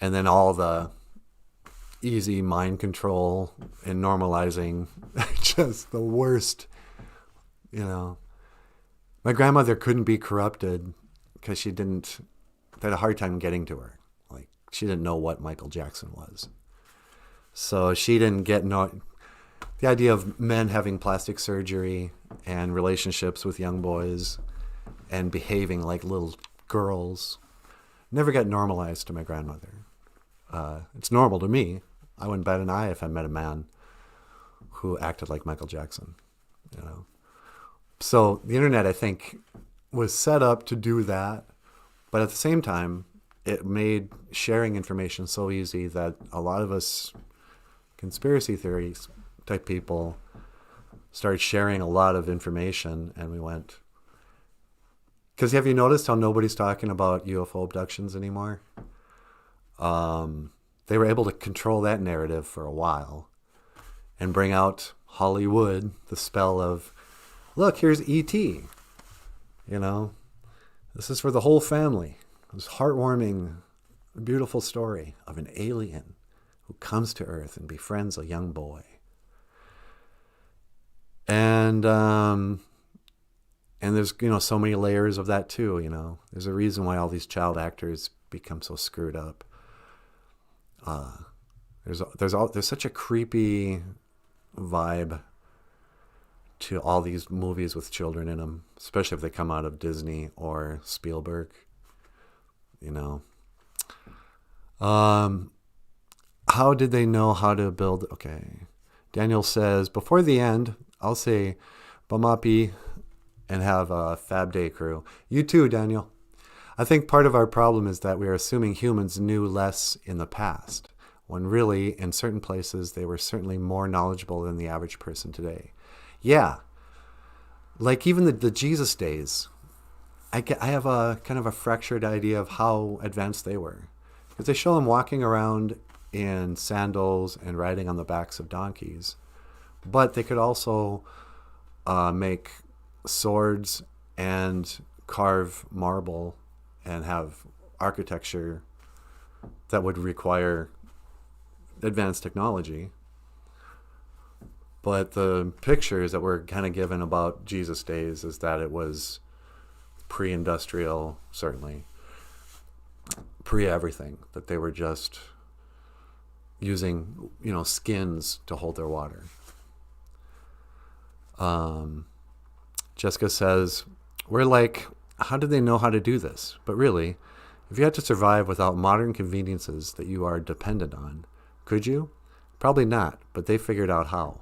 then all the easy mind control and normalizing just the worst, you know. My grandmother couldn't be corrupted because they had a hard time getting to her. Like, she didn't know what Michael Jackson was. So she didn't get the idea of men having plastic surgery and relationships with young boys and behaving like little girls never got normalized to my grandmother. It's normal to me. I wouldn't bat an eye if I met a man who acted like Michael Jackson, you know. So the internet, I think, was set up to do that, but at the same time, it made sharing information so easy that a lot of us conspiracy theories type people started sharing a lot of information, and we went. Because have you noticed how nobody's talking about UFO abductions anymore? They were able to control that narrative for a while and bring out Hollywood, the spell of, look, here's E.T. You know, this is for the whole family. This heartwarming, beautiful story of an alien who comes to Earth and befriends a young boy. And there's, you know, so many layers of that too, you know. There's a reason why all these child actors become so screwed up. There's such a creepy vibe to all these movies with children in them, especially if they come out of Disney or Spielberg, you know. How did they know how to build? Okay. Daniel says, before the end, I'll say Bamapi and have a Fab Day crew. You too, Daniel. I think part of our problem is that we are assuming humans knew less in the past, when really, in certain places, they were certainly more knowledgeable than the average person today. Yeah. Like even the Jesus days, I have a kind of a fractured idea of how advanced they were. Because they show them walking around in sandals and riding on the backs of donkeys. But they could also make swords and carve marble and have architecture that would require advanced technology. But the pictures that we're kind of given about Jesus' days is that it was pre-industrial, certainly, pre-everything, that they were just using, you know, skins to hold their water. Jessica says, we're like, how did they know how to do this? But really, if you had to survive without modern conveniences that you are dependent on, could you? Probably not, but they figured out how.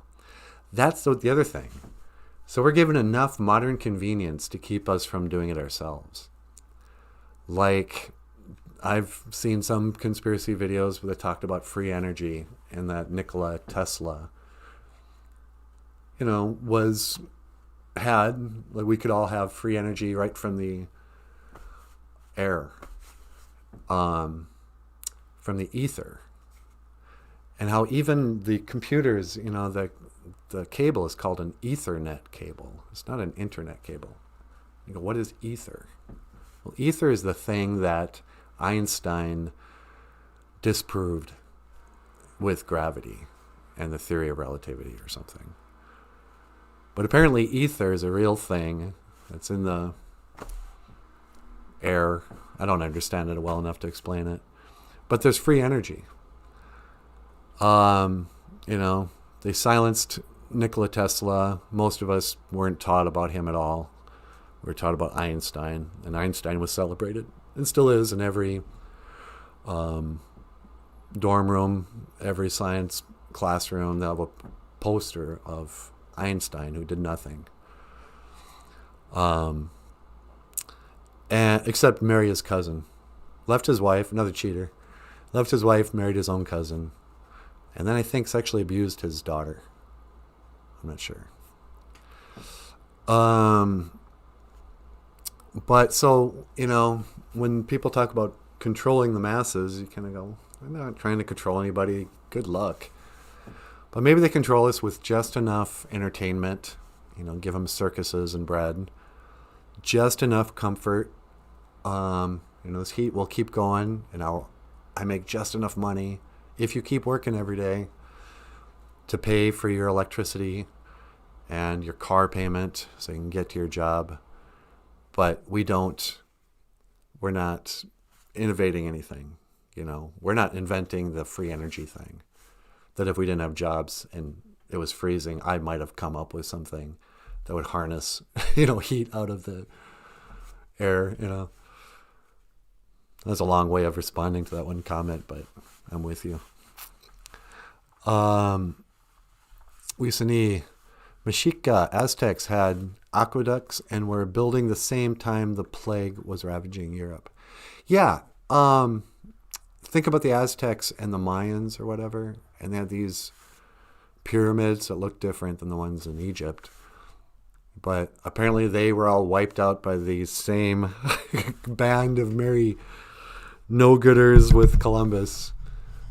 That's the other thing. So we're given enough modern convenience to keep us from doing it ourselves. Like, I've seen some conspiracy videos where they talked about free energy and that Nikola Tesla, you know, like we could all have free energy right from the air, from the ether. And how even the computers, you know, the cable is called an Ethernet cable. It's not an internet cable. You go, what is ether? Well, ether is the thing that Einstein disproved with gravity and the theory of relativity or something. But apparently ether is a real thing. It's in the air. I don't understand it well enough to explain it. But there's free energy. You know, they silenced Nikola Tesla. Most of us weren't taught about him at all. We were taught about Einstein, and Einstein was celebrated, and still is in every dorm room, every science classroom. They'll have a poster of Einstein who did nothing. And except marry his cousin. Left his wife, another cheater. Left his wife, married his own cousin. And then I think sexually abused his daughter. I'm not sure. But so, you know, when people talk about controlling the masses, you kind of go, I'm not trying to control anybody. Good luck. But maybe they control us with just enough entertainment, you know, give them circuses and bread, just enough comfort. You know, this heat will keep going, and I make just enough money if you keep working every day to pay for your electricity and your car payment so you can get to your job, but we're not innovating anything. We're not inventing the free energy thing. That if we didn't have jobs and it was freezing, I might have come up with something that would harness, heat out of the air, That's a long way of responding to that one comment, but I'm with you. Wisani, Mexica, Aztecs had aqueducts and were building the same time the plague was ravaging Europe. Yeah, think about the Aztecs and the Mayans or whatever, and they had these pyramids that looked different than the ones in Egypt. But apparently they were all wiped out by the same band of merry no-gooders with Columbus.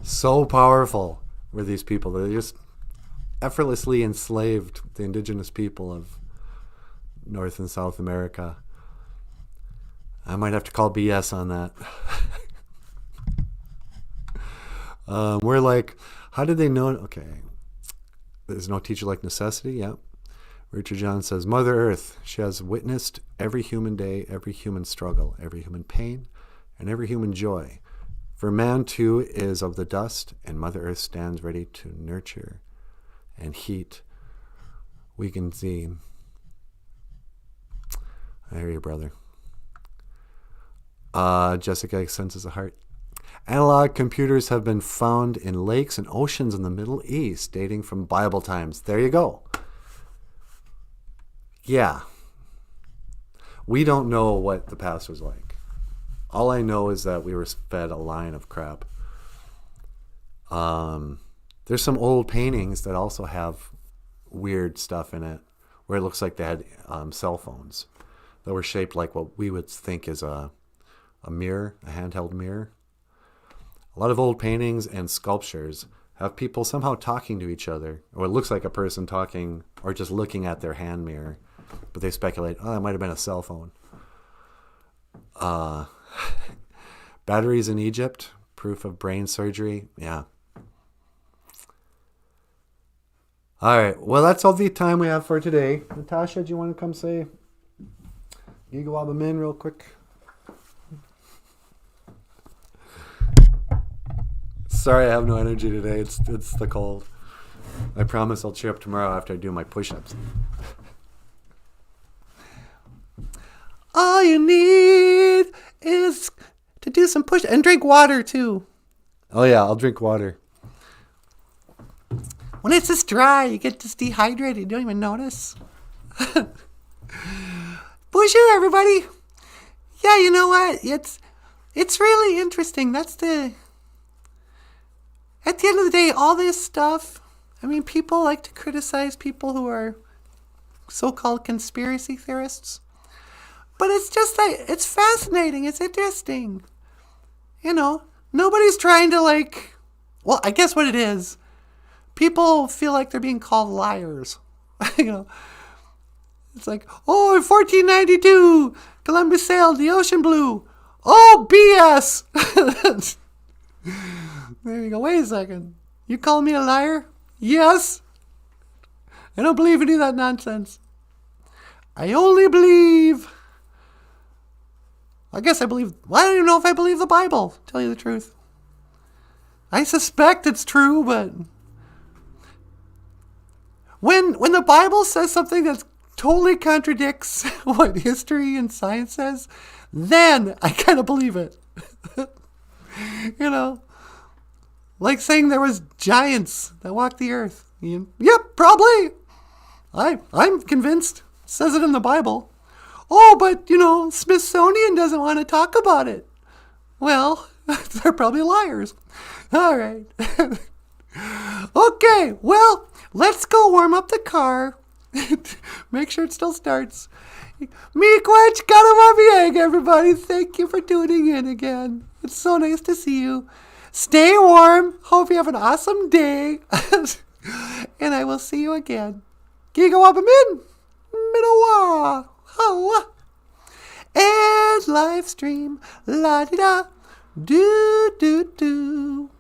So powerful were these people. They just effortlessly enslaved the indigenous people of North and South America. I might have to call BS on that. We're like, how did they know? Okay. There's no teacher like necessity. Yep. Richard John says, Mother Earth, she has witnessed every human day, every human struggle, every human pain, and every human joy. For man too is of the dust, and Mother Earth stands ready to nurture and heat. We can see. I hear you, brother. Jessica senses a heart. Analog computers have been found in lakes and oceans in the Middle East, dating from Bible times. There you go. Yeah. We don't know what the past was like. All I know is that we were fed a line of crap. There's some old paintings that also have weird stuff in it, where it looks like they had cell phones that were shaped like what we would think is a mirror, a handheld mirror. A lot of old paintings and sculptures have people somehow talking to each other, or it looks like a person talking or just looking at their hand mirror, but they speculate, it might have been a cell phone. Batteries in Egypt, proof of brain surgery. Yeah. All right. Well, that's all the time we have for today. Natasha, do you want to come say GOFUNDME real quick? Sorry, I have no energy today. It's the cold. I promise I'll cheer up tomorrow after I do my push-ups. All you need is to do some push and drink water too. Oh yeah, I'll drink water. When it's this dry, you get just dehydrated. You don't even notice. BOOZHOO, everybody. Yeah, you know what? It's really interesting. At the end of the day, all this stuff, people like to criticize people who are so-called conspiracy theorists. But it's just that it's fascinating. It's interesting. Nobody's trying to I guess what it is, people feel like they're being called liars. It's like, in 1492, Columbus sailed the ocean blue. Oh, BS. There you go. Wait a second. You call me a liar? Yes. I don't believe any of that nonsense. I only believe... I don't even know if I believe the Bible, to tell you the truth. I suspect it's true, but... When the Bible says something that totally contradicts what history and science says, then I kind of believe it. Like saying there was giants that walked the earth. Yep, probably. I'm convinced. It says it in the Bible. But, Smithsonian doesn't want to talk about it. Well, they're probably liars. All right. Okay, well, let's go warm up the car. Make sure it still starts. Miigwech Ganamamieg, everybody. Thank you for tuning in again. It's so nice to see you. Stay warm. Hope you have an awesome day. And I will see you again. GOFUNDME. Minawa. How? And live stream. La-di-da. Do-do-do.